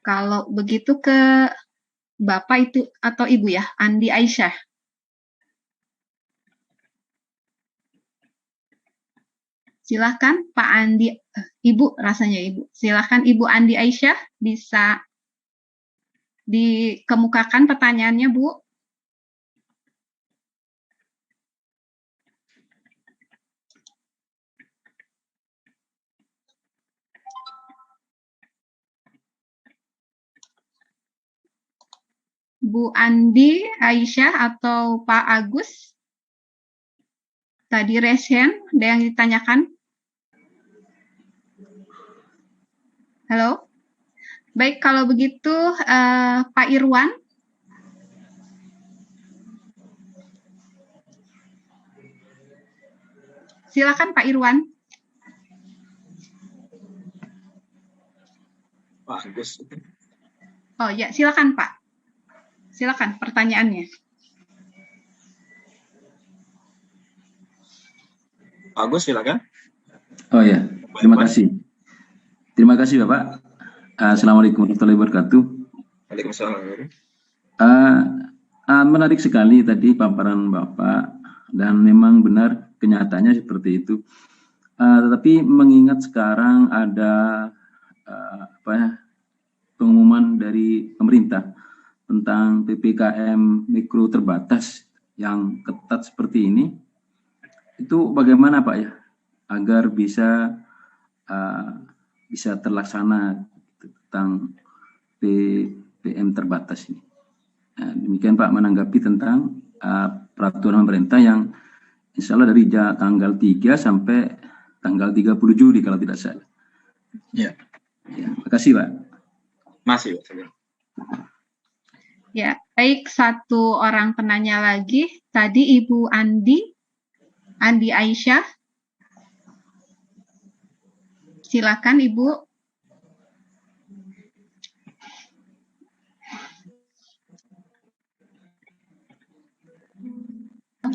Kalau begitu ke Bapak itu atau Ibu ya, Andi Aisyah. Silahkan Pak Andi, Ibu rasanya Ibu. Silahkan Ibu Andi Aisyah bisa dikemukakan pertanyaannya, Bu. Bu Andi, Aisyah, atau Pak Agus? Tadi raise hand, ada yang ditanyakan? Halo? Baik, kalau begitu Pak Irwan. Silakan Pak Irwan. Pak Agus. Oh ya, silakan Pak. Silakan pertanyaannya. Pak Agus, silakan. Oh ya, terima kasih. Terima kasih Bapak. Assalamualaikum warahmatullahi wabarakatuh. Waalaikumsalam. Menarik sekali tadi paparan Bapak, dan memang benar kenyataannya seperti itu. Tetapi mengingat sekarang ada pengumuman dari pemerintah tentang PPKM mikro terbatas yang ketat seperti ini, itu bagaimana Pak ya, agar bisa terlaksana tentang PPKM terbatas ini. Nah, demikian Pak menanggapi tentang peraturan pemerintah yang insya Allah dari tanggal 3 sampai tanggal 30 Juli kalau tidak salah. Ya. Terima kasih Pak. Masih Pak. Ya, baik, satu orang penanya lagi. Tadi Ibu Andi Aisyah. Silakan Ibu.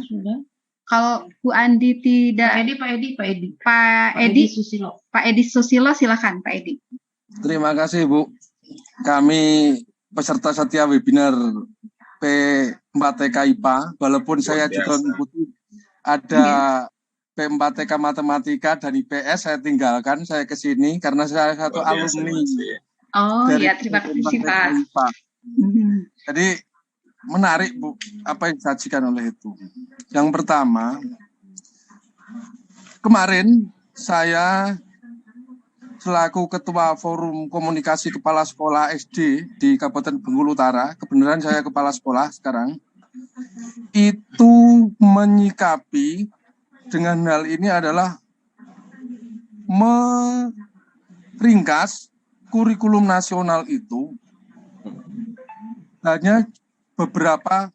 Sudah. Kalau Bu Andi tidak, Pak Edi Susilo, silakan Pak Edi. Terima kasih Bu. Kami peserta setia webinar P4TK IPA, walaupun saya juga mengikuti ada P4TK Matematika dan IPS, saya tinggalkan, saya ke sini karena saya satu alumni. Oh iya, terima kasih Pak. Jadi menarik Bu, apa yang disajikan oleh itu. Yang pertama, kemarin saya selaku Ketua Forum Komunikasi Kepala Sekolah SD di Kabupaten Bengkulu Utara, kebenaran saya kepala sekolah sekarang, itu menyikapi dengan hal ini adalah meringkas kurikulum nasional itu hanya beberapa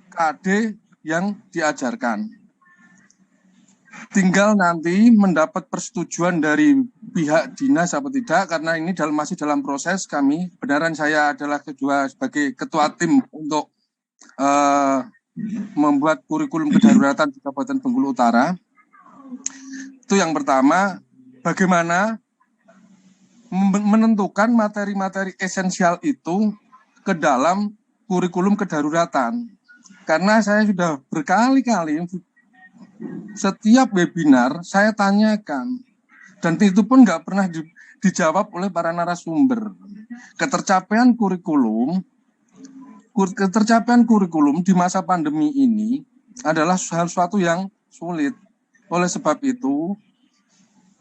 KD yang diajarkan. Tinggal nanti mendapat persetujuan dari pihak dinas atau tidak, karena ini masih dalam proses kami. Benaran saya adalah sebagai ketua tim untuk membuat kurikulum kedaruratan di Kabupaten Bengkulu Utara. Itu yang pertama, bagaimana menentukan materi-materi esensial itu ke dalam kurikulum kedaruratan. Karena saya sudah berkali-kali setiap webinar saya tanyakan, dan itu pun nggak pernah dijawab oleh para narasumber. Ketercapaian kurikulum di masa pandemi ini adalah sesuatu yang sulit. Oleh sebab itu,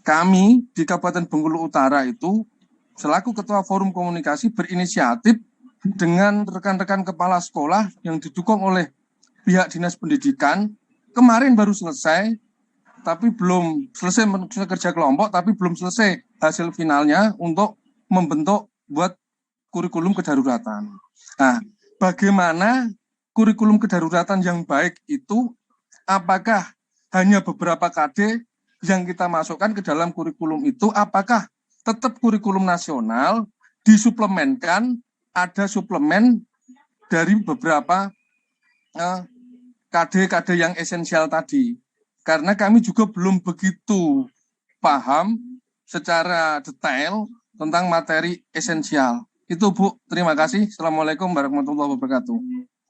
kami di Kabupaten Bengkulu Utara itu selaku Ketua Forum Komunikasi berinisiatif dengan rekan-rekan kepala sekolah yang didukung oleh pihak Dinas Pendidikan. Kemarin baru selesai, tapi belum selesai kerja kelompok, tapi belum selesai hasil finalnya untuk membentuk buat kurikulum kedaruratan. Nah, bagaimana kurikulum kedaruratan yang baik itu, apakah hanya beberapa KD yang kita masukkan ke dalam kurikulum itu, apakah tetap kurikulum nasional disuplemenkan, ada suplemen dari beberapa KD-KD yang esensial tadi. Karena kami juga belum begitu paham secara detail tentang materi esensial. Itu Bu, terima kasih. Assalamualaikum warahmatullahi wabarakatuh.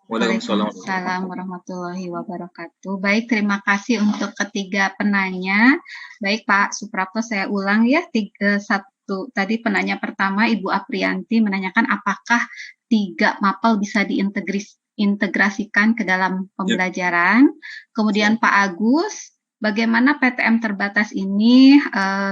Waalaikumsalam warahmatullahi wabarakatuh. Baik, terima kasih untuk ketiga penanya. Baik Pak Suprapto, saya ulang ya, tadi penanya pertama Ibu Aprianti menanyakan apakah 3 mapel bisa diintegrasikan ke dalam pembelajaran. Kemudian Pak Agus, bagaimana PTM terbatas ini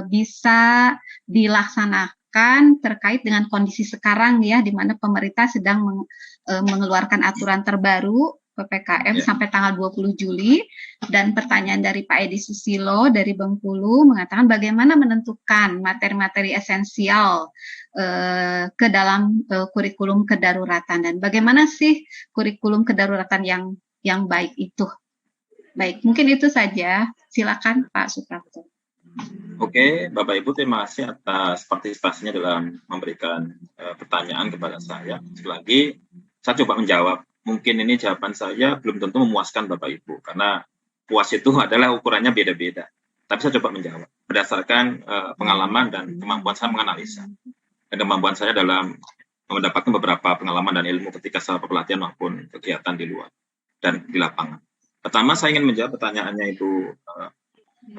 bisa dilaksanakan terkait dengan kondisi sekarang ya, di mana pemerintah sedang mengeluarkan aturan terbaru PPKM sampai tanggal 20 Juli. Dan pertanyaan dari Pak Edi Susilo dari Bengkulu mengatakan bagaimana menentukan materi-materi esensial ke dalam kurikulum kedaruratan, dan bagaimana sih kurikulum kedaruratan yang baik itu. Baik, mungkin itu saja. Silakan Pak Suprapto. Oke, Bapak Ibu, terima kasih atas partisipasinya dalam memberikan pertanyaan kepada saya. Sekali lagi, saya coba menjawab. Mungkin ini jawaban saya belum tentu memuaskan Bapak Ibu, karena puas itu adalah ukurannya beda-beda. Tapi saya coba menjawab berdasarkan pengalaman dan kemampuan saya menganalisa. Dan kemampuan saya dalam mendapatkan beberapa pengalaman dan ilmu ketika saya pelatihan maupun kegiatan di luar dan di lapangan. Pertama, saya ingin menjawab pertanyaannya Ibu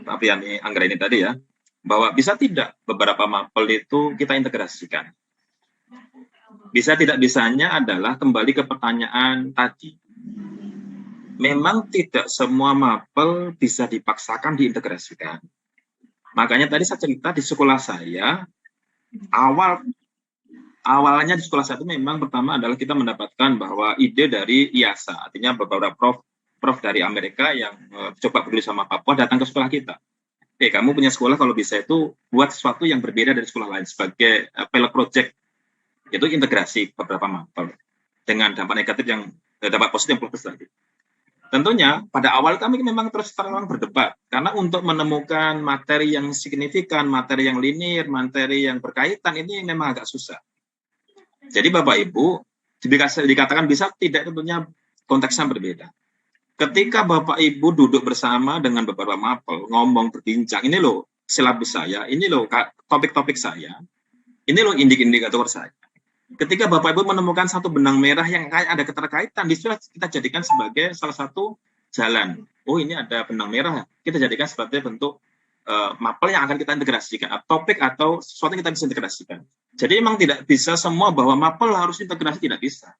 Apriani Anggraini tadi ya, bahwa bisa tidak beberapa mapel itu kita integrasikan. Bisa tidak bisanya adalah kembali ke pertanyaan tadi. Memang tidak semua mapel bisa dipaksakan diintegrasikan. Makanya tadi saya cerita di sekolah saya, awalnya di sekolah saya itu memang pertama adalah kita mendapatkan bahwa ide dari IASA, artinya beberapa prof dari Amerika yang coba peduli sama Papua datang ke sekolah kita. Kamu punya sekolah kalau bisa itu buat sesuatu yang berbeda dari sekolah lain sebagai pilot project. Itu integrasi beberapa mapel dengan dampak negatif yang dampak positif yang plus lagi. Tentunya pada awal kami memang terus terang berdebat karena untuk menemukan materi yang signifikan, materi yang linear, materi yang berkaitan ini memang agak susah. Jadi Bapak Ibu dikatakan bisa tidak, tentunya konteksnya berbeda. Ketika Bapak Ibu duduk bersama dengan beberapa mapel, ngomong, berbincang, ini loh silabus saya, ini loh topik-topik saya, ini loh indikator saya. Ketika Bapak Ibu menemukan satu benang merah yang ada keterkaitan, disitu kita jadikan sebagai salah satu jalan. Oh, ini ada benang merah, kita jadikan sebagai bentuk mapel yang akan kita integrasikan, topik atau sesuatu yang kita bisa integrasikan. Jadi memang tidak bisa semua bahwa mapel harus integrasi, tidak bisa.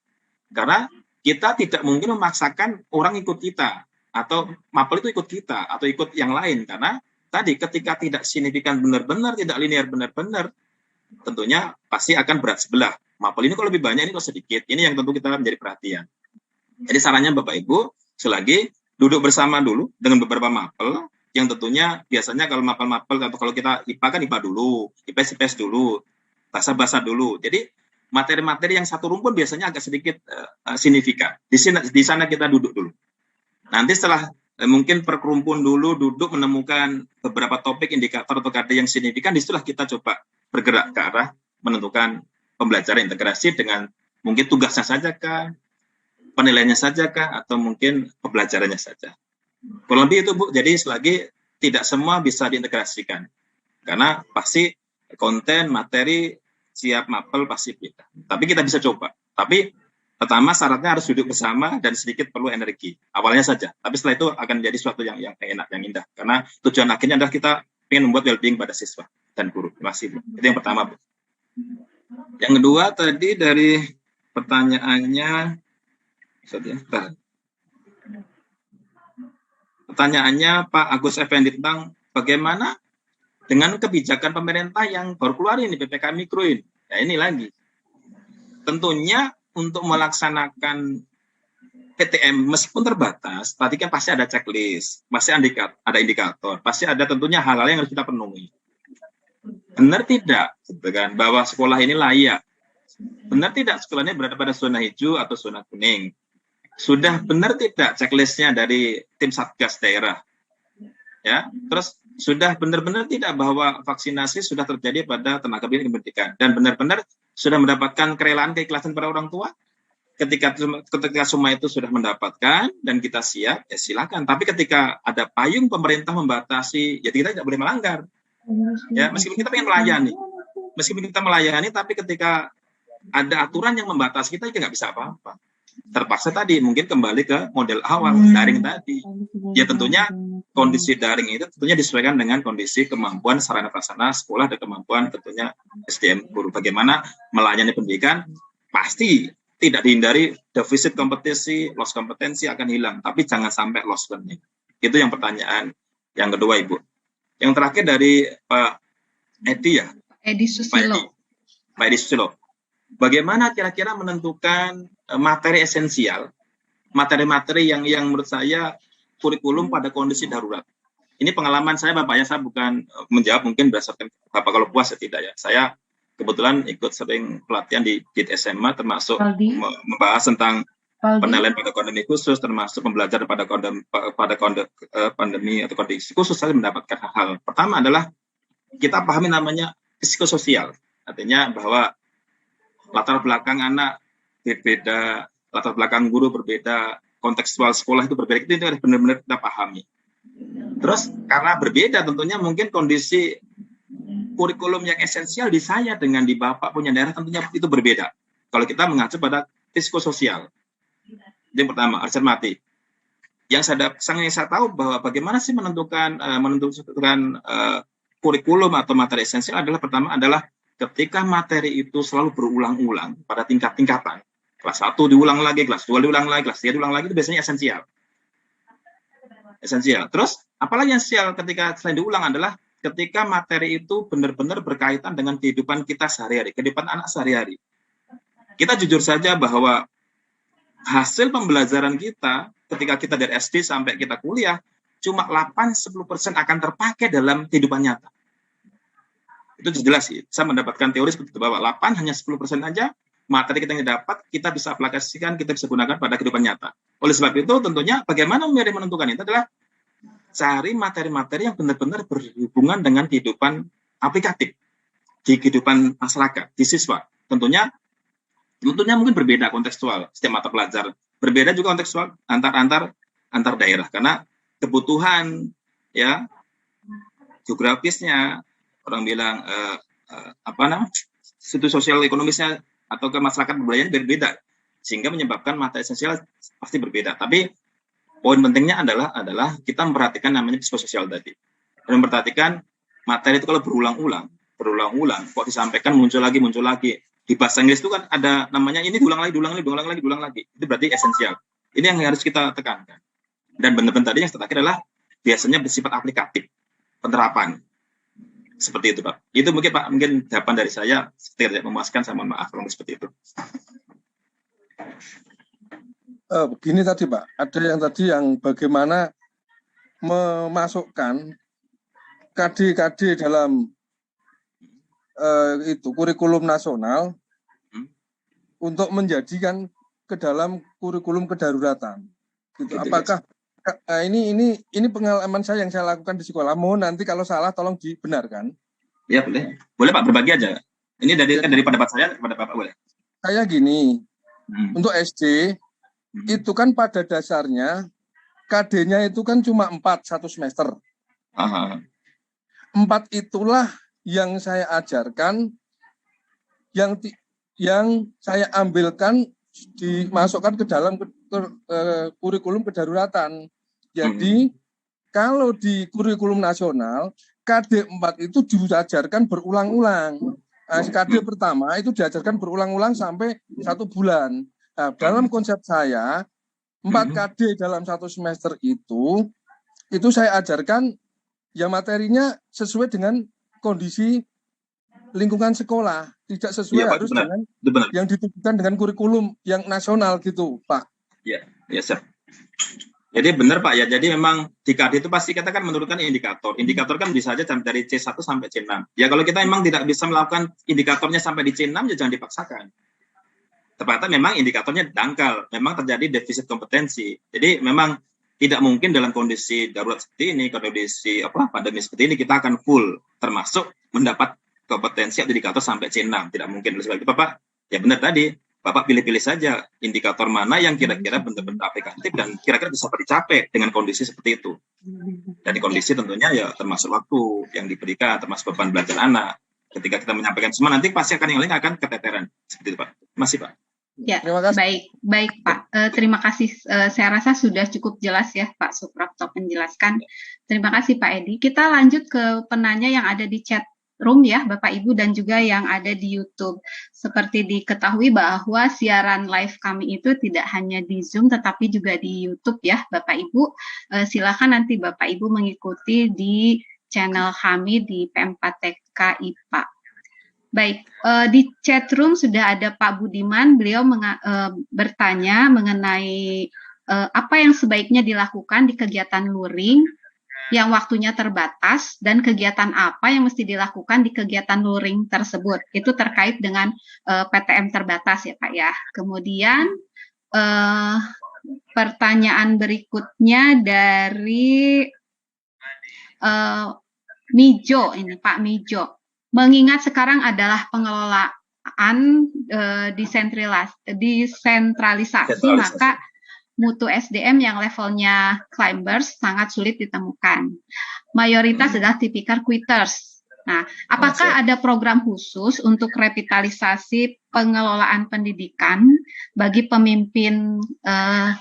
Karena kita tidak mungkin memaksakan orang ikut kita, atau mapel itu ikut kita, atau ikut yang lain. Karena tadi ketika tidak signifikan benar-benar, tidak linear benar-benar, tentunya pasti akan berat sebelah. Mapel ini kalau lebih banyak, ini kalau sedikit. Ini yang tentu kita menjadi perhatian. Jadi sarannya Bapak Ibu, selagi duduk bersama dulu dengan beberapa mapel, yang tentunya biasanya kalau mapel-mapel, kalau kita IPA kan IPA dulu, IPS dulu, bahasa dulu. Jadi materi-materi yang satu rumpun biasanya agak sedikit signifikan. Di sana kita duduk dulu. Nanti setelah mungkin perkerumpun dulu, duduk menemukan beberapa topik, indikator atau kata yang signifikan, disitulah kita coba bergerak ke arah menentukan pembelajaran integrasi dengan mungkin tugasnya saja kah, penilaiannya saja kah, atau mungkin pembelajarannya saja. Kurang lebih itu Bu, jadi selagi tidak semua bisa diintegrasikan. Karena pasti konten, materi, siap mapel pasti beda. Tapi kita bisa coba. Tapi pertama syaratnya harus duduk bersama dan sedikit perlu energi. Awalnya saja. Tapi setelah itu akan menjadi sesuatu yang enak, yang indah. Karena tujuan akhirnya adalah kita ingin membuat well-being pada siswa dan guru. Terima kasih Bu. Itu yang pertama Bu. Yang kedua tadi dari pertanyaannya, Pak Agus Effendi tentang bagaimana dengan kebijakan pemerintah yang baru keluar ini, PPKM Mikro ini. Ya ini lagi. Tentunya untuk melaksanakan PTM meskipun terbatas, tadi kan pasti ada checklist, pasti ada indikator, pasti ada tentunya hal-hal yang harus kita penuhi. Benar tidak, bahwa sekolah ini layak? Benar tidak sekolah ini berada pada zona hijau atau zona kuning? Sudah benar tidak checklistnya dari tim Satgas daerah? Ya, terus sudah benar-benar tidak bahwa vaksinasi sudah terjadi pada tenaga pendidikan dan benar-benar sudah mendapatkan kerelaan, keikhlasan para orang tua? Ketika semua itu sudah mendapatkan dan kita siap, ya silakan. Tapi ketika ada payung pemerintah membatasi, ya kita tidak boleh melanggar. Ya, meskipun kita pengen melayani, tapi ketika ada aturan yang membatasi kita nggak bisa apa-apa. Terpaksa tadi mungkin kembali ke model awal daring tadi. Ya tentunya kondisi daring itu tentunya disesuaikan dengan kondisi kemampuan sarana prasarana sekolah dan kemampuan tentunya SDM guru. Bagaimana melayani pendidikan pasti tidak dihindari, defisit kompetensi, loss kompetensi akan hilang, tapi jangan sampai loss learning. Itu yang pertanyaan yang kedua, Ibu. Yang terakhir dari Pak Edi ya? Edi Susilo. Pak Edi Susilo. Bagaimana kira-kira menentukan materi esensial, materi-materi yang menurut saya kurikulum pada kondisi darurat? Ini pengalaman saya, Bapak ya, saya bukan menjawab mungkin berdasarkan Bapak kalau puas atau tidak ya. Saya kebetulan ikut sering pelatihan di SMA, termasuk membahas tentang penilaian pada kondisi khusus, termasuk pembelajaran pada pandemi atau kondisi khusus. Saya mendapatkan hal-hal. Pertama adalah kita pahami namanya psikososial, artinya bahwa latar belakang anak berbeda, latar belakang guru berbeda, kontekstual sekolah itu berbeda, itu harus benar-benar kita pahami. Terus karena berbeda tentunya mungkin kondisi kurikulum yang esensial di saya dengan di Bapak punya daerah tentunya itu berbeda. Kalau kita mengacu pada psikososial. Yang pertama, harus cermati. Yang saya tahu bahwa bagaimana sih menentukan kurikulum atau materi esensial adalah pertama adalah ketika materi itu selalu berulang-ulang pada tingkat-tingkatan. Kelas 1 diulang lagi, kelas 2 diulang lagi, kelas 3 diulang lagi, itu biasanya esensial. Terus, apalagi yang esensial ketika selain diulang adalah ketika materi itu benar-benar berkaitan dengan kehidupan kita sehari-hari, kehidupan anak sehari-hari. Kita jujur saja bahwa hasil pembelajaran kita ketika kita dari SD sampai kita kuliah cuma 8-10% akan terpakai dalam kehidupan nyata. Itu jelas sih. Saya mendapatkan teori seperti itu bahwa 8 hanya 10% aja materi kita yang dapat kita bisa aplikasikan, kita bisa gunakan pada kehidupan nyata. Oleh sebab itu tentunya bagaimana menentukan itu adalah cari materi-materi yang benar-benar berhubungan dengan kehidupan aplikatif di kehidupan masyarakat, di siswa. Tentunya mungkin berbeda kontekstual setiap mata pelajaran, berbeda juga kontekstual antar daerah karena kebutuhan ya geografisnya, orang bilang situ sosial ekonomisnya atau ke masyarakat budayanya berbeda sehingga menyebabkan materi esensial pasti berbeda. Tapi poin pentingnya adalah kita memperhatikan namanya psikososial tadi. Dan memperhatikan materi itu kalau berulang-ulang, kok disampaikan muncul lagi. Di bahasa Inggris itu kan ada namanya ini diulang lagi. Itu berarti esensial. Ini yang harus kita tekankan. Dan benar-benar tadi yang terakhir adalah biasanya bersifat aplikatif, penerapan. Seperti itu, Pak. Itu mungkin jawaban dari saya tidak memuaskan, sama maaf kalau seperti itu. Begini tadi Pak, ada yang bagaimana memasukkan KD dalam kurikulum nasional untuk menjadikan ke dalam kurikulum kedaruratan. Gitu. Apakah ini pengalaman saya yang saya lakukan di sekolah. Mohon nanti kalau salah tolong dibenarkan. Ya boleh Pak, berbagi aja. Ini dari pendapat saya kepada Bapak boleh. Saya gini, untuk SD itu kan pada dasarnya KD-nya itu kan cuma 4 satu semester. 4 itulah yang saya ajarkan, yang saya ambilkan dimasukkan ke dalam kurikulum kedaruratan. Jadi kalau di kurikulum nasional KD 4 itu diajarkan berulang-ulang. KD pertama itu diajarkan berulang-ulang sampai 1 bulan. Nah, dalam konsep saya 4 KD dalam 1 semester itu saya ajarkan ya materinya sesuai dengan kondisi lingkungan sekolah, tidak sesuai harus dengan yang ditentukan dengan kurikulum yang nasional gitu, Pak. Ya, Sir. Jadi benar Pak ya, jadi memang di KD itu pasti kita kan menurunkan indikator. Indikator kan bisa saja dari C1 sampai C6. Ya kalau kita memang tidak bisa melakukan indikatornya sampai di C6 ya jangan dipaksakan. Ternyata memang indikatornya dangkal, memang terjadi defisit kompetensi. Jadi memang tidak mungkin dalam kondisi darurat seperti ini, kondisi pandemi seperti ini kita akan full, termasuk mendapat kompetensi atau indikator sampai C6. Tidak mungkin. Oleh sebab itu Bapak, ya benar tadi, Bapak pilih-pilih saja indikator mana yang kira-kira benar-benar aplikatif dan kira-kira bisa dicapai dengan kondisi seperti itu. Dan di kondisi tentunya ya termasuk waktu yang diberikan, termasuk beban belajar anak. Ketika kita menyampaikan semua, nanti pasti akan yang lain akan keteteran. Seperti itu Pak. Masih Pak. Ya, baik Pak. Terima kasih. Saya rasa sudah cukup jelas ya Pak Suprapto menjelaskan. Terima kasih Pak Edi. Kita lanjut ke penanya yang ada di chat room ya Bapak Ibu dan juga yang ada di YouTube. Seperti diketahui bahwa siaran live kami itu tidak hanya di Zoom tetapi juga di YouTube ya Bapak Ibu. Silakan nanti Bapak Ibu mengikuti di channel kami di PM4TK IPA. Baik, di chat room sudah ada Pak Budiman, beliau bertanya mengenai apa yang sebaiknya dilakukan di kegiatan luring yang waktunya terbatas dan kegiatan apa yang mesti dilakukan di kegiatan luring tersebut. Itu terkait dengan PTM terbatas ya Pak ya. Kemudian pertanyaan berikutnya dari Mijo ini Pak Mijo. Mengingat sekarang adalah pengelolaan desentralisasi, maka mutu SDM yang levelnya climbers sangat sulit ditemukan. Mayoritas adalah tipikal quitters. Nah, apakah ada program khusus untuk revitalisasi pengelolaan pendidikan bagi pemimpin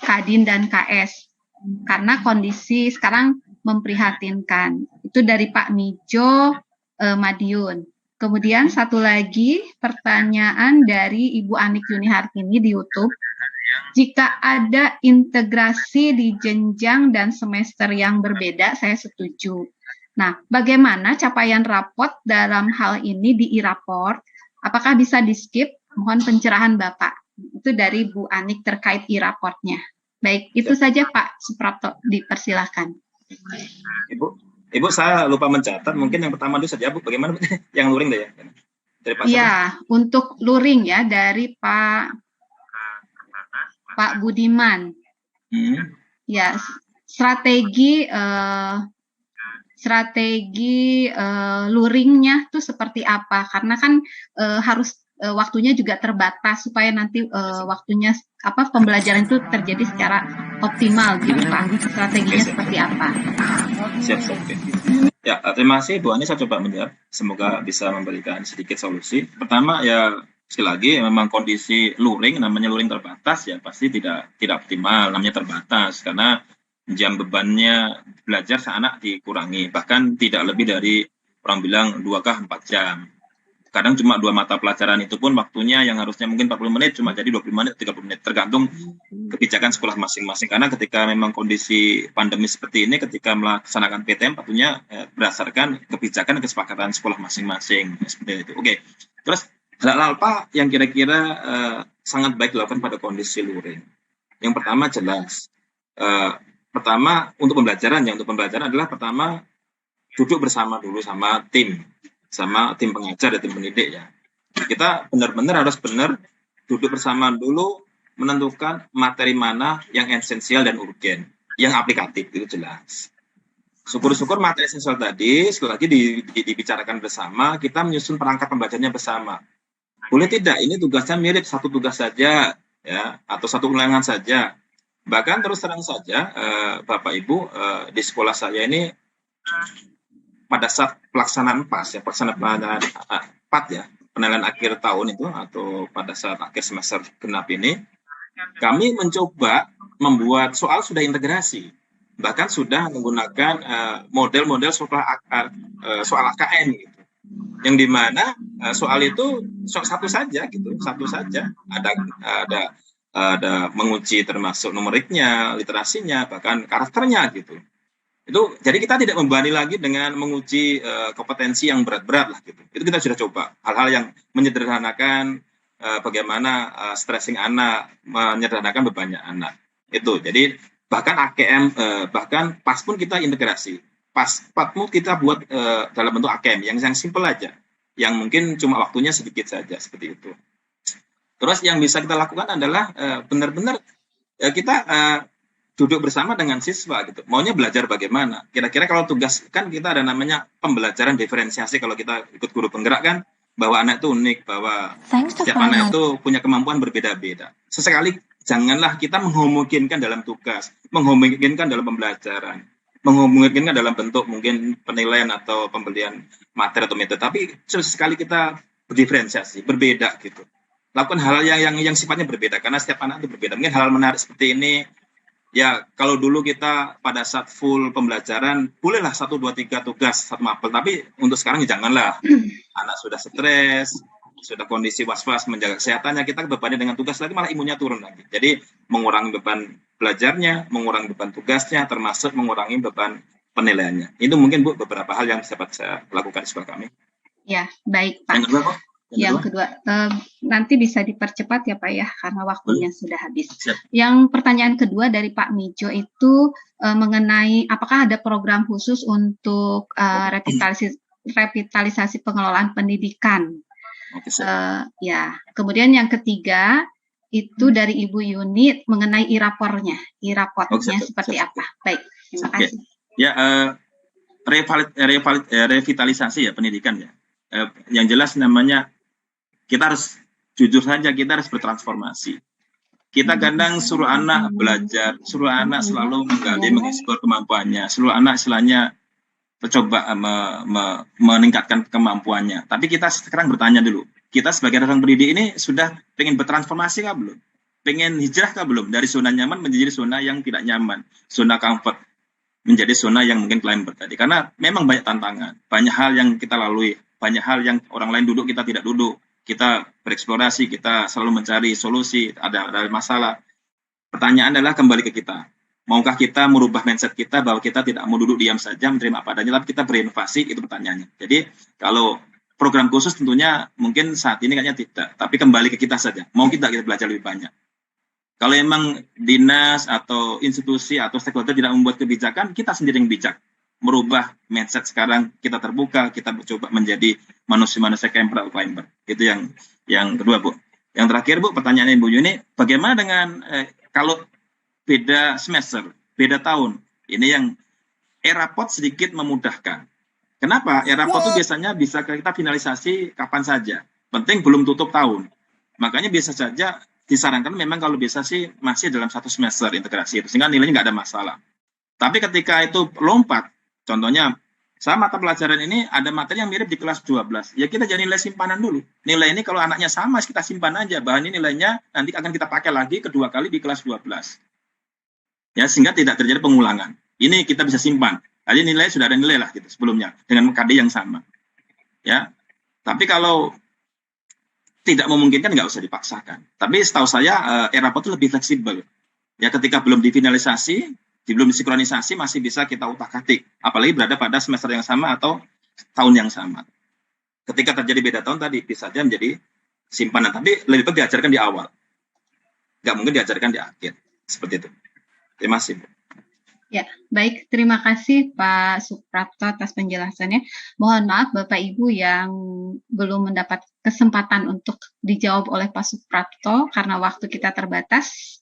Kadin dan KS? Karena kondisi sekarang memprihatinkan. Itu dari Pak Mijo Madiun. Kemudian satu lagi pertanyaan dari Ibu Anik Yunihartini di YouTube. Jika ada integrasi di jenjang dan semester yang berbeda, saya setuju. Nah, bagaimana capaian rapot dalam hal ini di e-raport? Apakah bisa di-skip? Mohon pencerahan Bapak. Itu dari Bu Anik terkait e-raportnya. Baik, itu saja Pak Suprapto, dipersilahkan. Ibu, saya lupa mencatat. Mungkin yang pertama dulu saja, Bu. Bagaimana yang luring deh ya? Dari Pak ya, untuk luring ya dari Pak Budiman. Ya, strategi luringnya tuh seperti apa? Karena kan harus waktunya juga terbatas supaya nanti waktunya pembelajaran itu terjadi secara optimal gitu Pak. Strateginya seperti apa? Siap. Ya, terima kasih Bu Ani, saya coba menjawab. Semoga bisa memberikan sedikit solusi. Pertama ya, sekali lagi memang kondisi luring, namanya luring terbatas ya pasti tidak optimal, namanya terbatas karena jam bebannya belajar anak dikurangi, bahkan tidak lebih dari orang bilang 2 ke 4 jam. Kadang cuma 2 mata pelajaran itu pun waktunya yang harusnya mungkin 40 menit cuma jadi 20 menit, 30 menit, tergantung kebijakan sekolah masing-masing. Karena ketika memang kondisi pandemi seperti ini, ketika melaksanakan PTM tentunya berdasarkan kebijakan dan kesepakatan sekolah masing-masing. Seperti itu. Oke. Terus hal-hal apa yang kira-kira sangat baik dilakukan pada kondisi luring? Yang pertama jelas. Pertama untuk pembelajaran adalah pertama duduk bersama dulu sama tim pengajar dan tim pendidik ya. Kita benar-benar harus duduk bersama dulu menentukan materi mana yang esensial dan urgen, yang aplikatif itu jelas. Syukur-syukur materi esensial tadi sekali lagi dibicarakan bersama, kita menyusun perangkat pembelajarannya bersama. Boleh tidak ini tugasnya mirip, satu tugas saja ya atau satu ulangan saja. Bahkan terus terang saja Bapak Ibu di sekolah saya ini pada saat pelaksanaan penilaian akhir tahun itu atau pada saat akhir semester genap ini, kami mencoba membuat soal sudah integrasi, bahkan sudah menggunakan model-model soal AKM gitu, yang dimana soal itu satu saja ada menguji termasuk numeriknya, literasinya, bahkan karakternya gitu. Itu jadi kita tidak membebani lagi dengan menguji kompetensi yang berat-berat lah gitu. Itu kita sudah coba hal-hal yang menyederhanakan bagaimana stressing anak, menyederhanakan bebannya anak. Itu. Jadi bahkan AKM bahkan PAS pun kita integrasi. PAS pun kita buat dalam bentuk AKM yang simple aja. Yang mungkin cuma waktunya sedikit saja seperti itu. Terus yang bisa kita lakukan adalah benar-benar kita duduk bersama dengan siswa gitu. Maunya belajar bagaimana? Kira-kira kalau tugas kan kita ada namanya pembelajaran diferensiasi kalau kita ikut guru penggerak kan, bahwa anak itu unik, bahwa setiap anak itu punya kemampuan berbeda-beda. Sesekali janganlah kita menghomogenkan dalam tugas, menghomogenkan dalam pembelajaran, menghomogenkan dalam bentuk mungkin penilaian atau pembelian materi atau metode. Tapi sesekali kita berdiferensiasi, berbeda gitu. Lakukan hal yang sifatnya berbeda karena setiap anak itu berbeda. Mungkin hal menarik seperti ini Ya, kalau dulu kita pada saat full pembelajaran, bolehlah 1, 2, 3 tugas, 1 mapel. Tapi untuk sekarang ya janganlah. Anak sudah stres, sudah kondisi was-was menjaga kesehatannya, kita bebannya dengan tugas lagi malah imunnya turun lagi. Jadi mengurangi beban belajarnya, mengurangi beban tugasnya, termasuk mengurangi beban penilaiannya. Itu mungkin Bu beberapa hal yang dapat saya lakukan di sekolah kami. Ya, baik Pak. Yang kedua, Bu? Yang kedua, nanti bisa dipercepat ya Pak ya, karena waktunya sudah habis. Siap. Yang pertanyaan kedua dari Pak Mijo itu mengenai apakah ada program khusus untuk revitalisasi pengelolaan pendidikan. Oke, ya, kemudian yang ketiga itu dari Ibu Yuni mengenai e-raportnya seperti apa. Baik, terima kasih. Ya, revitalisasi ya pendidikan ya. Yang jelas namanya kita harus jujur saja, kita harus bertransformasi. Kita kadang suruh anak belajar, suruh anak selalu menggali, mengeksplor kemampuannya, suruh anak istilahnya coba meningkatkan kemampuannya. Tapi kita sekarang bertanya dulu, kita sebagai orang pendidik ini sudah pengen bertransformasi kah belum? Pengen hijrah kah belum? Dari zona nyaman menjadi zona yang tidak nyaman, zona comfort menjadi zona yang mungkin climber tadi. Karena memang banyak tantangan, banyak hal yang kita lalui, banyak hal yang orang lain duduk kita tidak duduk. Kita bereksplorasi, kita selalu mencari solusi, ada masalah. Pertanyaan adalah kembali ke kita. Maukah kita merubah mindset kita bahwa kita tidak mau duduk diam saja, menerima apa adanya, tapi kita berinovasi, itu pertanyaannya. Jadi, kalau program khusus tentunya mungkin saat ini kayaknya tidak, tapi kembali ke kita saja. Mau kita belajar lebih banyak. Kalau memang dinas atau institusi atau stakeholder tidak membuat kebijakan, kita sendiri yang bijak. Merubah mindset sekarang, kita terbuka, kita mencoba menjadi manusia-manusia camper atau climber. Itu yang kedua, Bu. Yang terakhir, Bu, pertanyaannya Bu Yuni, bagaimana dengan kalau beda semester, beda tahun? Ini yang e-raport sedikit memudahkan. Kenapa? E-raport itu biasanya bisa kita finalisasi kapan saja. Penting belum tutup tahun. Makanya biasa saja disarankan memang kalau bisa sih masih dalam 1 semester integrasi itu, sehingga nilainya nggak ada masalah. Tapi ketika itu lompat, contohnya, sama mata pelajaran ini ada materi yang mirip di kelas 12. Ya kita jadi nilai simpanan dulu. Nilai ini kalau anaknya sama, kita simpan aja. Bahan ini nilainya nanti akan kita pakai lagi kedua kali di kelas 12. Ya, sehingga tidak terjadi pengulangan. Ini kita bisa simpan. Jadi nilai sudah ada nilai lah gitu sebelumnya dengan KD yang sama. Ya. Tapi kalau tidak memungkinkan nggak usah dipaksakan. Tapi setahu saya e-raport itu lebih fleksibel. Ya, ketika belum difinalisasi, belum disinkronisasi masih bisa kita utak-atik, apalagi berada pada semester yang sama atau tahun yang sama. Ketika terjadi beda tahun tadi bisa saja menjadi simpanan, tapi lebih baik diajarkan di awal, nggak mungkin diajarkan di akhir, seperti itu. Terima kasih, Bu. Ya, baik, terima kasih Pak Suprapto atas penjelasannya. Mohon maaf Bapak Ibu yang belum mendapat kesempatan untuk dijawab oleh Pak Suprapto karena waktu kita terbatas.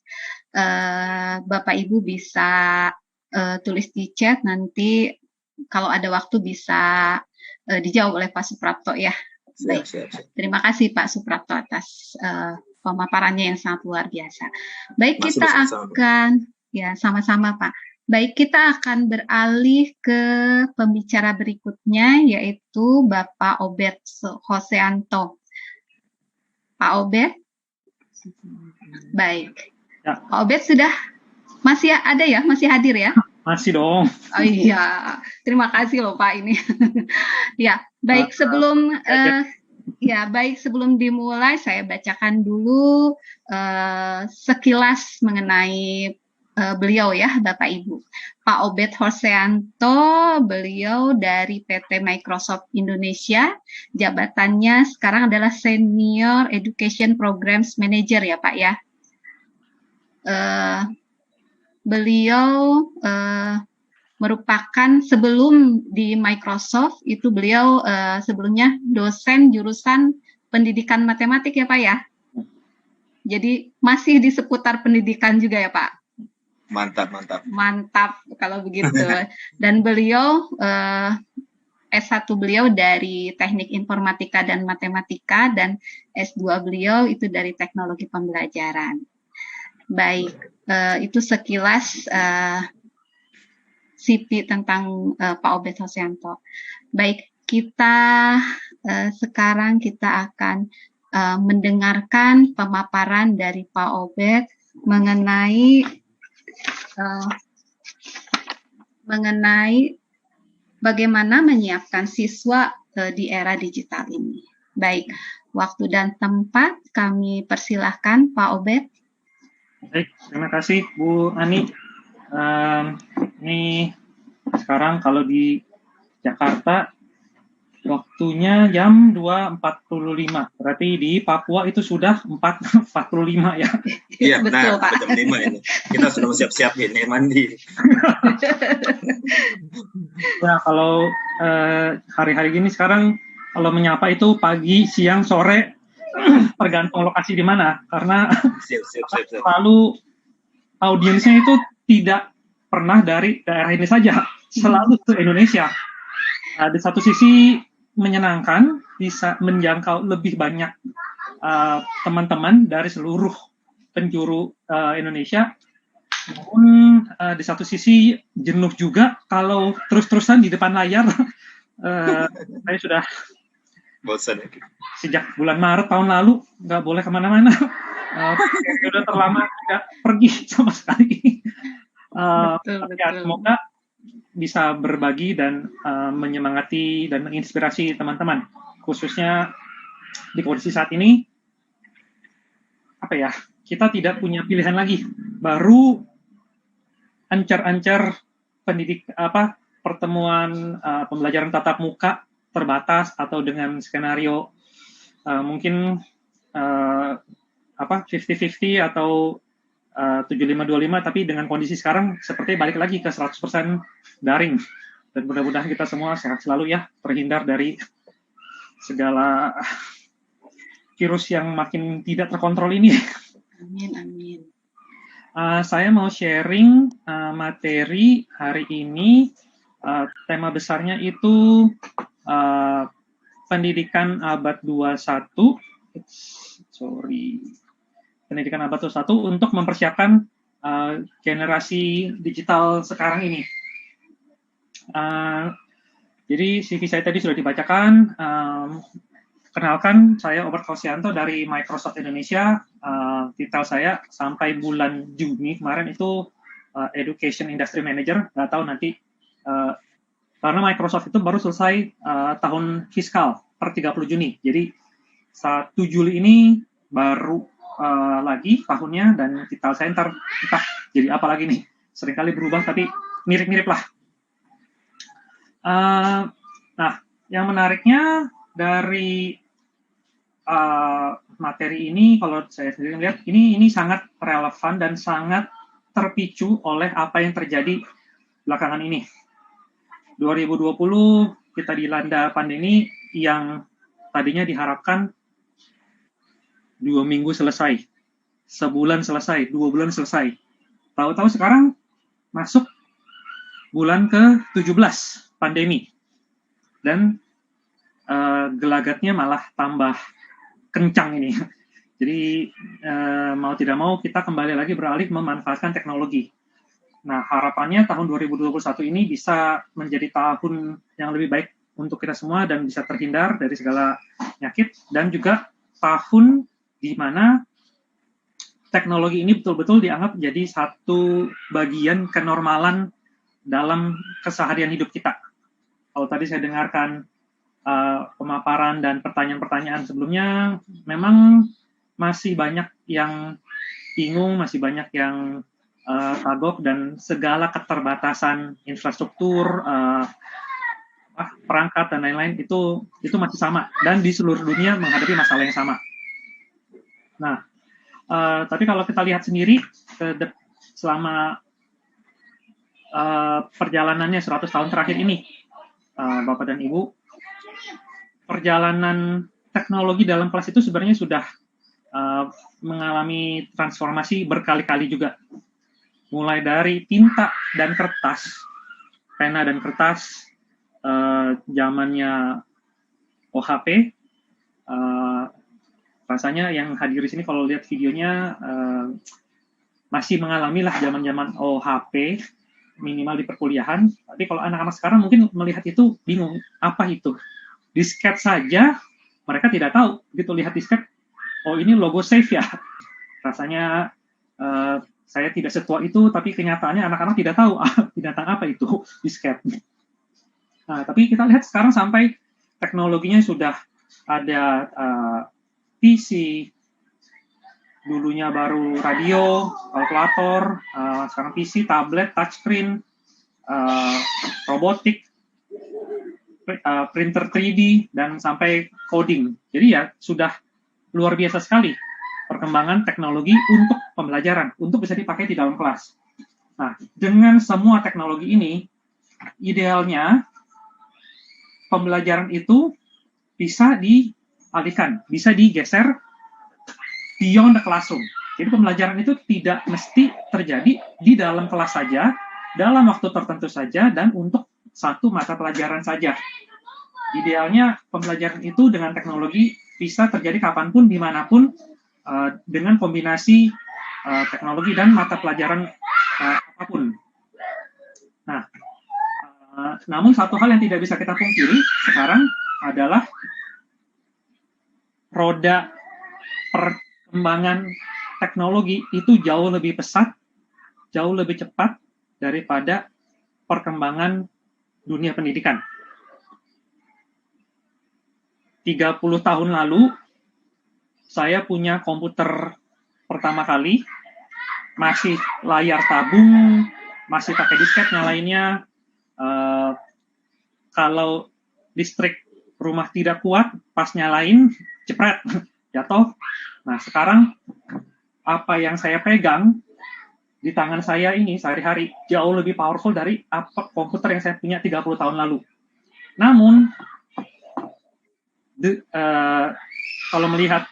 Bapak Ibu bisa tulis di chat, nanti kalau ada waktu bisa dijawab oleh Pak Suprapto ya. Baik. Siap. Terima kasih Pak Suprapto atas pemaparannya yang sangat luar biasa. Baik, kita akan ya sama-sama Pak. Baik, kita akan beralih ke pembicara berikutnya yaitu Bapak Obed Hoseanto. Pak Obed? Baik. Ya. Pak Obed sudah masih ada ya? Masih hadir ya? Masih dong. Oh iya, terima kasih loh Pak ini. Ya, baik sebelum dimulai saya bacakan dulu sekilas mengenai beliau ya Bapak Ibu. Pak Obed Hoseanto, beliau dari PT Microsoft Indonesia, jabatannya sekarang adalah Senior Education Programs Manager ya Pak ya. Beliau merupakan sebelum di Microsoft itu beliau sebelumnya dosen jurusan pendidikan matematik ya Pak ya. Jadi masih di seputar pendidikan juga ya Pak. Mantap kalau begitu. Dan beliau S1 beliau dari Teknik Informatika dan Matematika dan S2 beliau itu dari Teknologi Pembelajaran. Baik, itu sekilas CV tentang Pak Obed Hoseanto. Baik, sekarang kita akan mendengarkan pemaparan dari Pak Obed mengenai mengenai bagaimana menyiapkan siswa di era digital ini. Baik, waktu dan tempat kami persilahkan Pak Obed. Baik, terima kasih Bu Ani. Ini sekarang kalau di Jakarta waktunya jam 2.45. Berarti di Papua itu sudah 4.45 ya. Iya, Betul, nah, Pak. jam 5 ini. Kita sudah siap-siap ini, mandi. Ya, kalau hari-hari gini sekarang kalau menyapa itu pagi, siang, sore, tergantung lokasi di mana. Karena Siap. selalu audiensnya itu tidak pernah dari daerah ini saja, selalu ke Indonesia. Di satu sisi menyenangkan, bisa menjangkau lebih banyak teman-teman dari seluruh penjuru Indonesia. Namun di satu sisi jenuh juga kalau terus-terusan di depan layar. Saya sudah Bosan ya. sejak bulan Maret tahun lalu nggak boleh kemana-mana. Sudah terlama tidak pergi sama sekali. Ya, semoga bisa berbagi dan menyemangati dan menginspirasi teman-teman, khususnya di kondisi saat ini. Apa ya? Kita tidak punya pilihan lagi. Baru ancar-ancar pertemuan pembelajaran tatap muka terbatas atau dengan skenario mungkin 50-50 atau 75-25, tapi dengan kondisi sekarang seperti balik lagi ke 100% daring. Dan mudah-mudahan kita semua sehat selalu ya, terhindar dari segala virus yang makin tidak terkontrol ini. Amin. Saya mau sharing materi hari ini. Tema besarnya itu pendidikan abad 21. Pendidikan abad 21 untuk mempersiapkan generasi digital sekarang ini. Jadi CV saya tadi sudah dibacakan. Kenalkan, saya Obert Kausianto dari Microsoft Indonesia. Titel saya sampai bulan Juni kemarin itu Education Industry Manager. Nggak tahu nanti, karena Microsoft itu baru selesai tahun fiskal per 30 Juni. Jadi 1 Juli ini baru lagi tahunnya, dan titel saya entah jadi apa lagi nih. Seringkali berubah, tapi mirip-mirip lah. Nah, yang menariknya dari materi ini, kalau saya sendiri lihat, ini sangat relevan dan sangat terpicu oleh apa yang terjadi belakangan ini. 2020 kita dilanda pandemi yang tadinya diharapkan 2 minggu selesai, sebulan selesai, 2 bulan selesai. Tahu-tahu sekarang masuk bulan ke-17 pandemi. Dan gelagatnya malah tambah kencang ini. Jadi mau tidak mau kita kembali lagi beralih memanfaatkan teknologi. Nah, harapannya tahun 2021 ini bisa menjadi tahun yang lebih baik untuk kita semua dan bisa terhindar dari segala penyakit, dan juga tahun di mana teknologi ini betul-betul dianggap jadi satu bagian kenormalan dalam keseharian hidup kita. Kalau tadi saya dengarkan pemaparan dan pertanyaan-pertanyaan sebelumnya, memang masih banyak yang bingung, masih banyak yang kagok, dan segala keterbatasan infrastruktur, perangkat dan lain-lain itu masih sama, dan di seluruh dunia menghadapi masalah yang sama. Nah, tapi kalau kita lihat sendiri selama perjalanannya 100 tahun terakhir ini, Bapak dan Ibu, perjalanan teknologi dalam kelas itu sebenarnya sudah mengalami transformasi berkali-kali juga. Mulai dari tinta dan kertas, pena dan kertas, zamannya OHP, rasanya yang hadir di sini kalau lihat videonya masih mengalami lah zaman-zaman OHP, minimal di perkuliahan. Tapi kalau anak-anak sekarang mungkin melihat itu bingung, apa itu? Disket saja mereka tidak tahu. Begitu lihat disket, oh ini logo Save ya. Rasanya saya tidak setua itu, tapi kenyataannya anak-anak tidak tahu binatang apa itu disket. Nah, tapi kita lihat sekarang sampai teknologinya sudah ada PC, dulunya baru radio, kalkulator, sekarang PC, tablet, touchscreen, robotik, printer 3D, dan sampai coding. Jadi ya sudah luar biasa sekali perkembangan teknologi untuk pembelajaran, untuk bisa dipakai di dalam kelas. Nah, dengan semua teknologi ini, idealnya pembelajaran itu bisa dialihkan, bisa digeser beyond the classroom. Jadi pembelajaran itu tidak mesti terjadi di dalam kelas saja, dalam waktu tertentu saja, dan untuk satu mata pelajaran saja. Idealnya pembelajaran itu dengan teknologi bisa terjadi kapanpun, dimanapun, dengan kombinasi teknologi dan mata pelajaran apapun. Nah, namun satu hal yang tidak bisa kita pungkiri sekarang adalah roda perkembangan teknologi itu jauh lebih pesat, jauh lebih cepat daripada perkembangan dunia pendidikan. 30 tahun lalu, saya punya komputer pertama kali, masih layar tabung, masih pakai disket nyalainnya. Kalau listrik rumah tidak kuat, pas nyalain, jepret, jatuh. Nah, sekarang apa yang saya pegang di tangan saya ini sehari-hari jauh lebih powerful dari apa komputer yang saya punya 30 tahun lalu. Namun, kalau melihat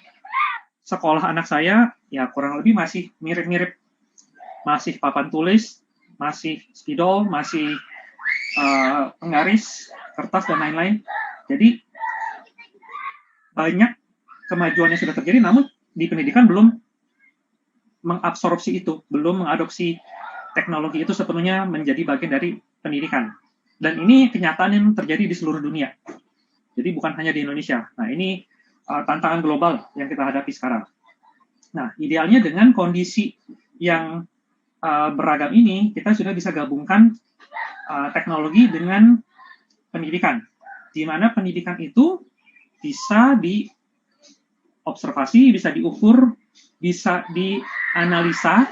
sekolah anak saya, ya kurang lebih masih mirip-mirip. Masih papan tulis, masih spidol, masih penggaris, kertas, dan lain-lain. Jadi, banyak kemajuan yang sudah terjadi, namun di pendidikan belum mengabsorpsi itu, belum mengadopsi teknologi itu sepenuhnya menjadi bagian dari pendidikan. Dan ini kenyataan yang terjadi di seluruh dunia. Jadi bukan hanya di Indonesia. Nah, ini tantangan global yang kita hadapi sekarang. Nah, idealnya dengan kondisi yang beragam ini, kita sudah bisa gabungkan teknologi dengan pendidikan, di mana pendidikan itu bisa diobservasi, bisa diukur, bisa dianalisa,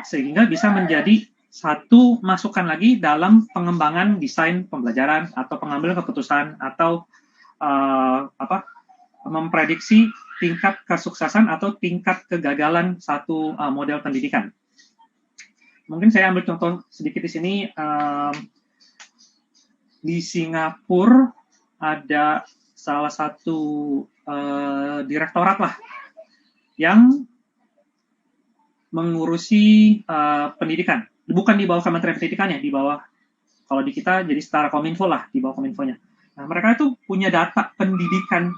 sehingga bisa menjadi satu masukan lagi dalam pengembangan desain pembelajaran atau pengambilan keputusan atau memprediksi tingkat kesuksesan atau tingkat kegagalan satu model pendidikan. Mungkin saya ambil contoh sedikit di sini. Di Singapura ada salah satu direktorat lah yang mengurusi pendidikan. Bukan di bawah Kementerian Pendidikan ya, di bawah, kalau di kita jadi setara Kominfo lah, di bawah Kominfonya. Nah, mereka itu punya data pendidikan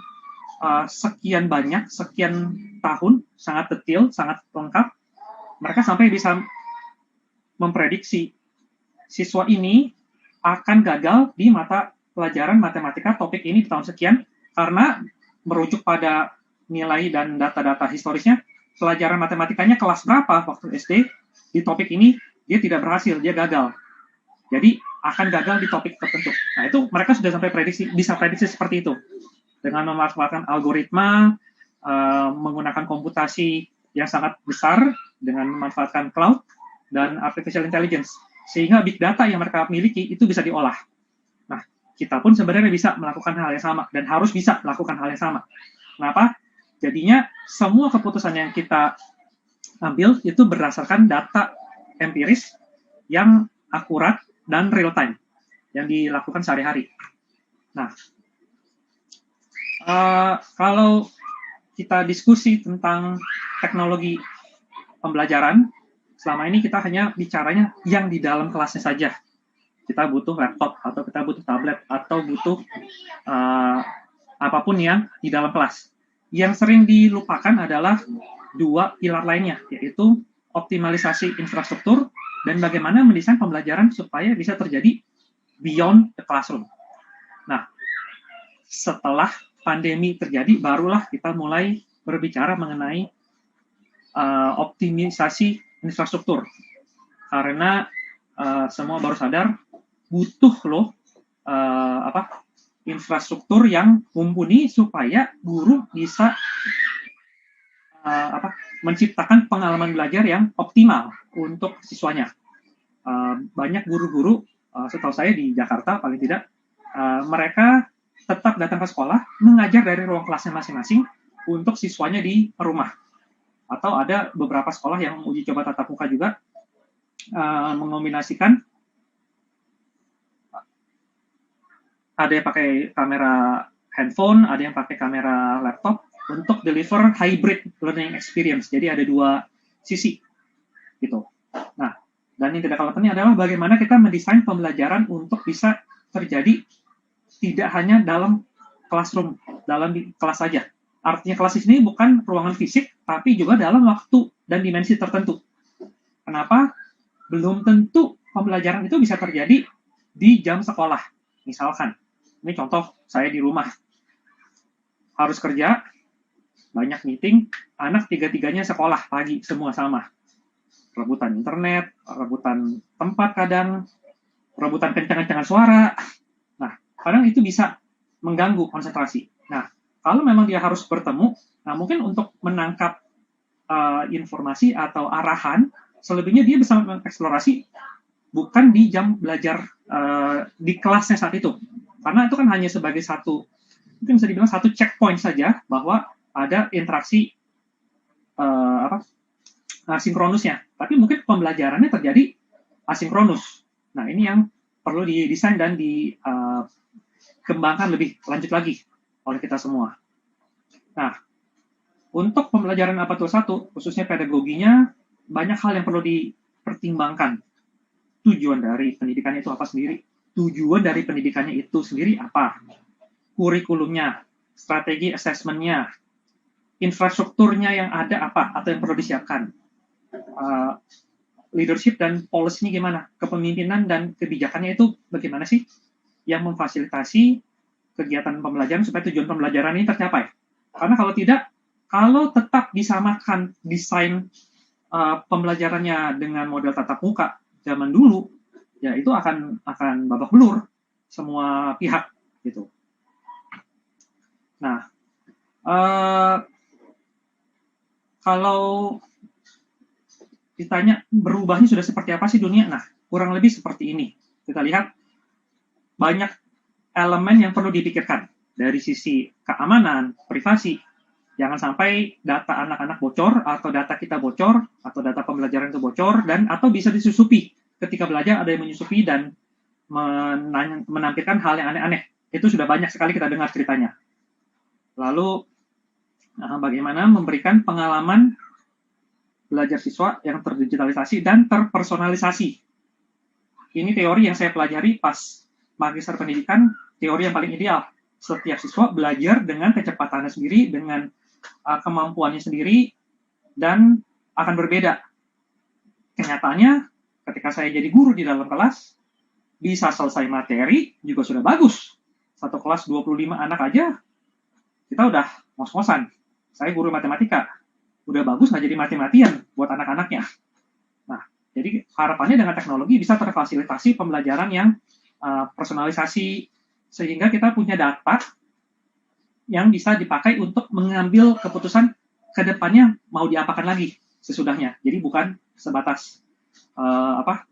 sekian banyak, sekian tahun, sangat detail, sangat lengkap. Mereka sampai bisa memprediksi siswa ini akan gagal di mata pelajaran matematika topik ini di tahun sekian, karena merujuk pada nilai dan data-data historisnya, pelajaran matematikanya kelas berapa waktu SD, di topik ini dia tidak berhasil, dia gagal. Jadi akan gagal di topik tertentu. Nah, itu mereka sudah sampai bisa prediksi seperti itu. Dengan memanfaatkan algoritma, menggunakan komputasi yang sangat besar, dengan memanfaatkan cloud dan artificial intelligence. Sehingga big data yang mereka miliki itu bisa diolah. Nah, kita pun sebenarnya bisa melakukan hal yang sama, dan harus bisa melakukan hal yang sama. Kenapa? Jadinya semua keputusan yang kita ambil itu berdasarkan data empiris yang akurat dan real time, yang dilakukan sehari-hari. Nah, kalau kita diskusi tentang teknologi pembelajaran, selama ini kita hanya bicaranya yang di dalam kelasnya saja. Kita butuh laptop, atau kita butuh tablet, atau butuh apapun yang di dalam kelas. Yang sering dilupakan adalah dua pilar lainnya, yaitu optimalisasi infrastruktur dan bagaimana mendesain pembelajaran supaya bisa terjadi beyond the classroom. Nah, setelah pandemi terjadi, barulah kita mulai berbicara mengenai optimisasi infrastruktur. Karena semua baru sadar butuh loh infrastruktur yang mumpuni supaya guru bisa menciptakan pengalaman belajar yang optimal untuk siswanya. Banyak guru-guru, setahu saya di Jakarta paling tidak, mereka tetap datang ke sekolah, mengajar dari ruang kelasnya masing-masing untuk siswanya di rumah. Atau ada beberapa sekolah yang uji coba tatap muka juga mengombinasikan, ada yang pakai kamera handphone, ada yang pakai kamera laptop untuk deliver hybrid learning experience. Jadi ada dua sisi gitu. Nah, dan yang tidak kalah penting adalah bagaimana kita mendesain pembelajaran untuk bisa terjadi tidak hanya dalam classroom, dalam kelas saja. Artinya kelas di sini bukan ruangan fisik, tapi juga dalam waktu dan dimensi tertentu. Kenapa? Belum tentu pembelajaran itu bisa terjadi di jam sekolah. Misalkan, ini contoh saya di rumah. Harus kerja, banyak meeting, anak tiga-tiganya sekolah pagi, semua sama. Rebutan internet, rebutan tempat kadang, rebutan kencang-kencangan suara. Nah, kadang itu bisa mengganggu konsentrasi. Nah, kalau memang dia harus bertemu, nah mungkin untuk menangkap informasi atau arahan, selebihnya dia bisa mengeksplorasi bukan di jam belajar di kelasnya saat itu. Karena itu kan hanya sebagai satu, mungkin bisa dibilang satu checkpoint saja bahwa ada interaksi sinkronusnya. Tapi mungkin pembelajarannya terjadi asinkronus. Nah, ini yang perlu didesain dan dikembangkan lebih lanjut lagi oleh kita semua. Nah, untuk pembelajaran abad 21, khususnya pedagoginya, banyak hal yang perlu dipertimbangkan. Tujuan dari pendidikannya itu apa sendiri? Tujuan dari pendidikannya itu sendiri apa? Kurikulumnya, strategi assessment-nya, infrastrukturnya yang ada apa atau yang perlu disiapkan, leadership dan policy-nya gimana, kepemimpinan dan kebijakannya itu bagaimana sih yang memfasilitasi kegiatan pembelajaran supaya tujuan pembelajaran ini tercapai. Karena kalau tidak, kalau tetap disamakan desain pembelajarannya dengan model tatap muka zaman dulu, ya itu akan babak belur semua pihak gitu. Nah, kalau ditanya berubahnya sudah seperti apa sih dunia? Nah, kurang lebih seperti ini. Kita lihat banyak elemen yang perlu dipikirkan dari sisi keamanan, privasi. Jangan sampai data anak-anak bocor atau data kita bocor atau data pembelajaran itu bocor dan atau bisa disusupi. Ketika belajar ada yang menyusupi dan menampilkan hal yang aneh-aneh. Itu sudah banyak sekali kita dengar ceritanya. Lalu bagaimana memberikan pengalaman belajar siswa yang terdigitalisasi dan terpersonalisasi. Ini teori yang saya pelajari pas magister pendidikan, teori yang paling ideal. Setiap siswa belajar dengan kecepatannya sendiri, dengan kemampuannya sendiri, dan akan berbeda. Kenyataannya, ketika saya jadi guru di dalam kelas, bisa selesai materi juga sudah bagus. Satu kelas 25 anak aja, kita udah ngos-ngosan. Saya guru matematika. Udah bagus nggak jadi mati-matian buat anak-anaknya. Nah, jadi harapannya dengan teknologi bisa terfasilitasi pembelajaran yang personalisasi, sehingga kita punya data yang bisa dipakai untuk mengambil keputusan ke depannya mau diapakan lagi sesudahnya. Jadi bukan sebatas apa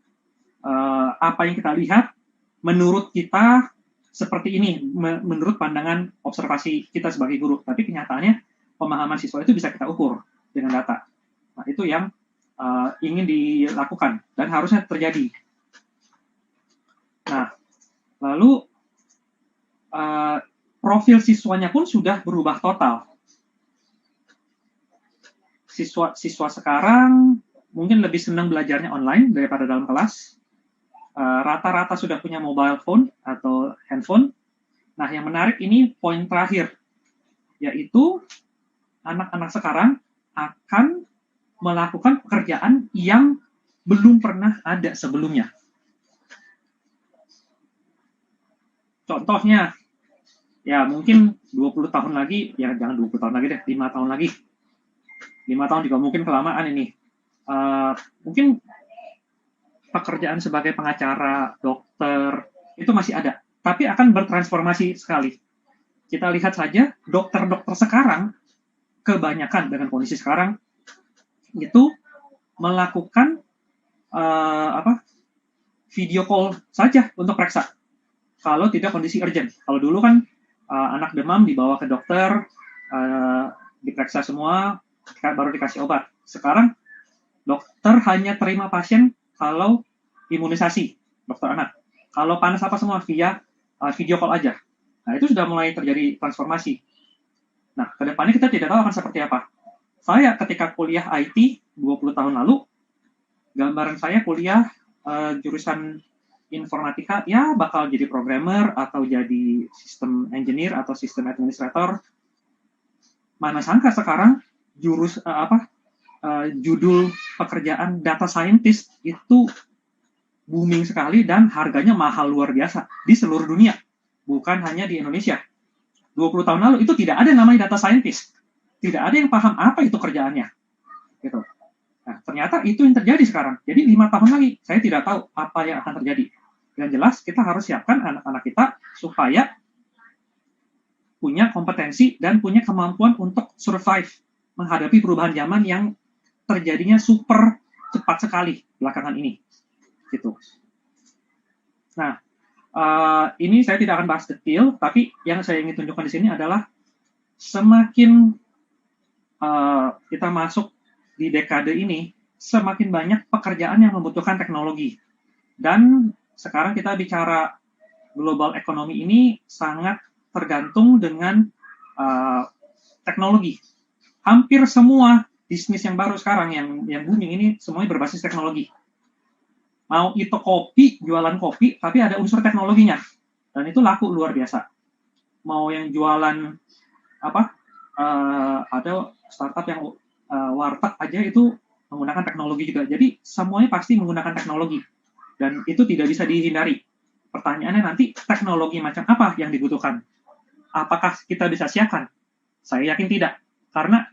yang kita lihat menurut kita seperti ini, menurut pandangan observasi kita sebagai guru. Tapi kenyataannya pemahaman siswa itu bisa kita ukur dengan data. Nah, itu yang ingin dilakukan dan harusnya terjadi. Nah, lalu profil siswanya pun sudah berubah total. Siswa sekarang mungkin lebih senang belajarnya online daripada dalam kelas. Rata-rata sudah punya mobile phone atau handphone. Nah, yang menarik ini poin terakhir, yaitu anak-anak sekarang akan melakukan pekerjaan yang belum pernah ada sebelumnya. Contohnya, ya mungkin 20 tahun lagi, ya jangan 20 tahun lagi deh, 5 tahun lagi. 5 tahun juga mungkin kelamaan ini. mungkin pekerjaan sebagai pengacara, dokter, itu masih ada. Tapi akan bertransformasi sekali. Kita lihat saja, dokter-dokter sekarang, kebanyakan dengan kondisi sekarang, itu melakukan video call saja untuk periksa. Kalau tidak kondisi urgent. Kalau dulu kan anak demam dibawa ke dokter, diperiksa semua, baru dikasih obat. Sekarang dokter hanya terima pasien kalau imunisasi, dokter anak. Kalau panas apa semua via video call aja. Nah, itu sudah mulai terjadi transformasi. Nah, ke depannya kita tidak tahu akan seperti apa. Saya ketika kuliah IT 20 tahun lalu, gambaran saya kuliah jurusan informatika, ya bakal jadi programmer atau jadi sistem engineer atau sistem administrator. Mana sangka sekarang judul pekerjaan data scientist itu booming sekali dan harganya mahal luar biasa di seluruh dunia, bukan hanya di Indonesia. 20 tahun lalu itu tidak ada namanya data scientist, tidak ada yang paham apa itu kerjaannya, gitu. Nah, ternyata itu yang terjadi sekarang. Jadi 5 tahun lagi saya tidak tahu apa yang akan terjadi. Yang jelas kita harus siapkan anak-anak kita supaya punya kompetensi dan punya kemampuan untuk survive menghadapi perubahan zaman yang terjadinya super cepat sekali belakangan ini. Gitu. Nah, ini saya tidak akan bahas detail, tapi yang saya ingin tunjukkan di sini adalah semakin kita masuk di dekade ini, semakin banyak pekerjaan yang membutuhkan teknologi. Dan sekarang kita bicara global ekonomi ini sangat tergantung dengan teknologi. Hampir semua bisnis yang baru sekarang yang booming ini semuanya berbasis teknologi. Mau itu kopi, jualan kopi, tapi ada unsur teknologinya. Dan itu laku luar biasa. Mau yang jualan ada startup yang warteg aja itu menggunakan teknologi juga. Jadi semuanya pasti menggunakan teknologi. Dan itu tidak bisa dihindari. Pertanyaannya nanti, teknologi macam apa yang dibutuhkan? Apakah kita bisa siapkan? Saya yakin tidak. Karena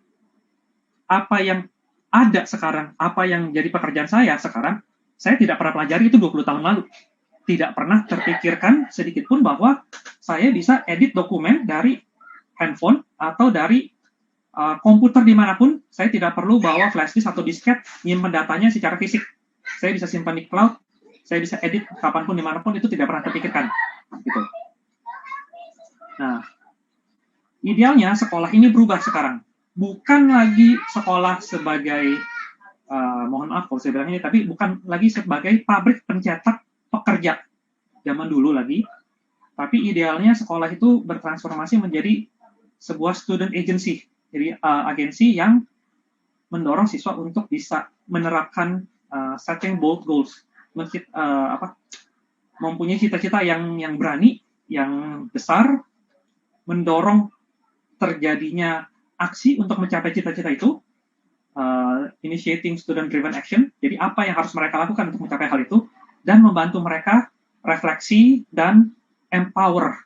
apa yang ada sekarang, apa yang jadi pekerjaan saya sekarang, saya tidak pernah pelajari itu 20 tahun lalu. Tidak pernah terpikirkan sedikit pun bahwa saya bisa edit dokumen dari handphone atau dari komputer dimanapun. Saya tidak perlu bawa flash disk atau disket, nyimpen datanya secara fisik. Saya bisa simpan di cloud, saya bisa edit kapanpun dimanapun, itu tidak pernah terpikirkan. Gitu. Nah, idealnya sekolah ini berubah sekarang. Bukan lagi sekolah sebagai mohon maaf kalau saya bilang ini, tapi bukan lagi sebagai pabrik pencetak pekerja zaman dulu lagi, tapi idealnya sekolah itu bertransformasi menjadi sebuah student agency, jadi agensi yang mendorong siswa untuk bisa menerapkan setting bold goals, mempunyai cita-cita yang berani, yang besar, mendorong terjadinya aksi untuk mencapai cita-cita itu. Initiating student-driven action, jadi apa yang harus mereka lakukan untuk mencapai hal itu, dan membantu mereka refleksi dan empower.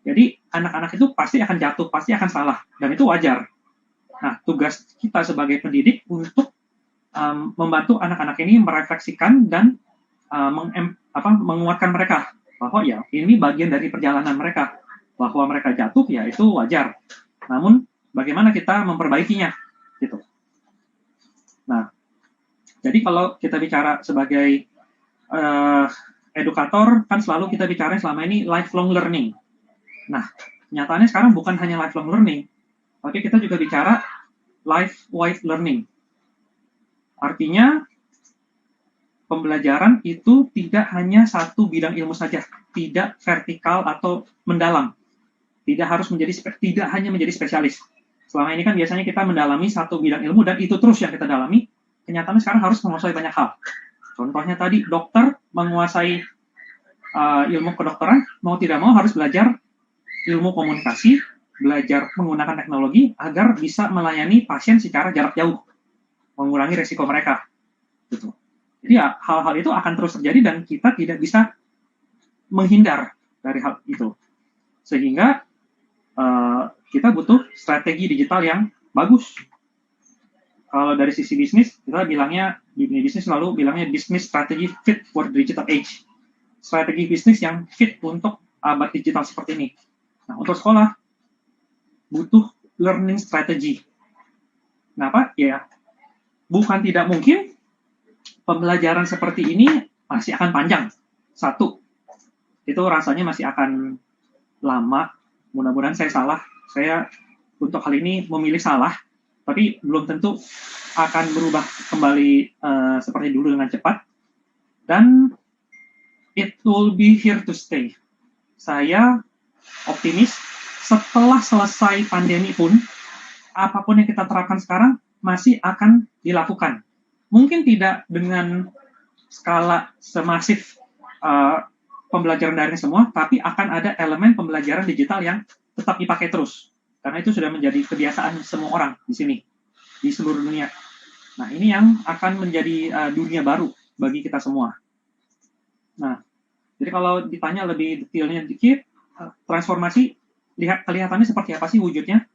Jadi anak-anak itu pasti akan jatuh, pasti akan salah, dan itu wajar. Nah, tugas kita sebagai pendidik untuk membantu anak-anak ini merefleksikan dan menguatkan mereka bahwa ya ini bagian dari perjalanan mereka, bahwa mereka jatuh ya itu wajar. Namun bagaimana kita memperbaikinya, gitu. Nah, jadi kalau kita bicara sebagai edukator, kan selalu kita bicara selama ini lifelong learning. Nah, nyatanya sekarang bukan hanya lifelong learning, tapi kita juga bicara life-wide learning. Artinya, pembelajaran itu tidak hanya satu bidang ilmu saja, tidak vertikal atau mendalam. Tidak hanya menjadi spesialis. Selama ini kan biasanya kita mendalami satu bidang ilmu dan itu terus yang kita dalami. Kenyataannya sekarang harus menguasai banyak hal. Contohnya tadi dokter menguasai ilmu kedokteran, mau tidak mau harus belajar ilmu komunikasi, belajar menggunakan teknologi agar bisa melayani pasien secara jarak jauh, mengurangi resiko mereka. Gitu. Jadi ya, hal-hal itu akan terus terjadi dan kita tidak bisa menghindar dari hal itu. Sehingga kita butuh strategi digital yang bagus. Kalau dari sisi bisnis, kita bilangnya, di dunia bisnis selalu bilangnya business strategy fit for digital age. Strategi bisnis yang fit untuk abad digital seperti ini. Nah, untuk sekolah, butuh learning strategy. Kenapa? Ya, bukan tidak mungkin pembelajaran seperti ini masih akan panjang. Satu, itu rasanya masih akan lama. Mudah-mudahan saya salah. Saya untuk hal ini memilih salah, tapi belum tentu akan berubah kembali seperti dulu dengan cepat. Dan it will be here to stay. Saya optimis setelah selesai pandemi pun, apapun yang kita terapkan sekarang masih akan dilakukan. Mungkin tidak dengan skala semasif pembelajaran daring semua, tapi akan ada elemen pembelajaran digital yang tetap dipakai terus. Karena itu sudah menjadi kebiasaan semua orang di sini, di seluruh dunia. Nah, ini yang akan menjadi dunia baru bagi kita semua. Nah, jadi kalau ditanya lebih detailnya dikit, transformasi kelihatannya seperti apa sih wujudnya?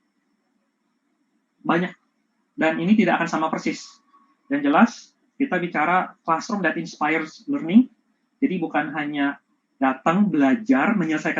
Banyak. Dan ini tidak akan sama persis. Dan jelas, kita bicara classroom that inspires learning. Jadi bukan hanya datang, belajar, menyelesaikan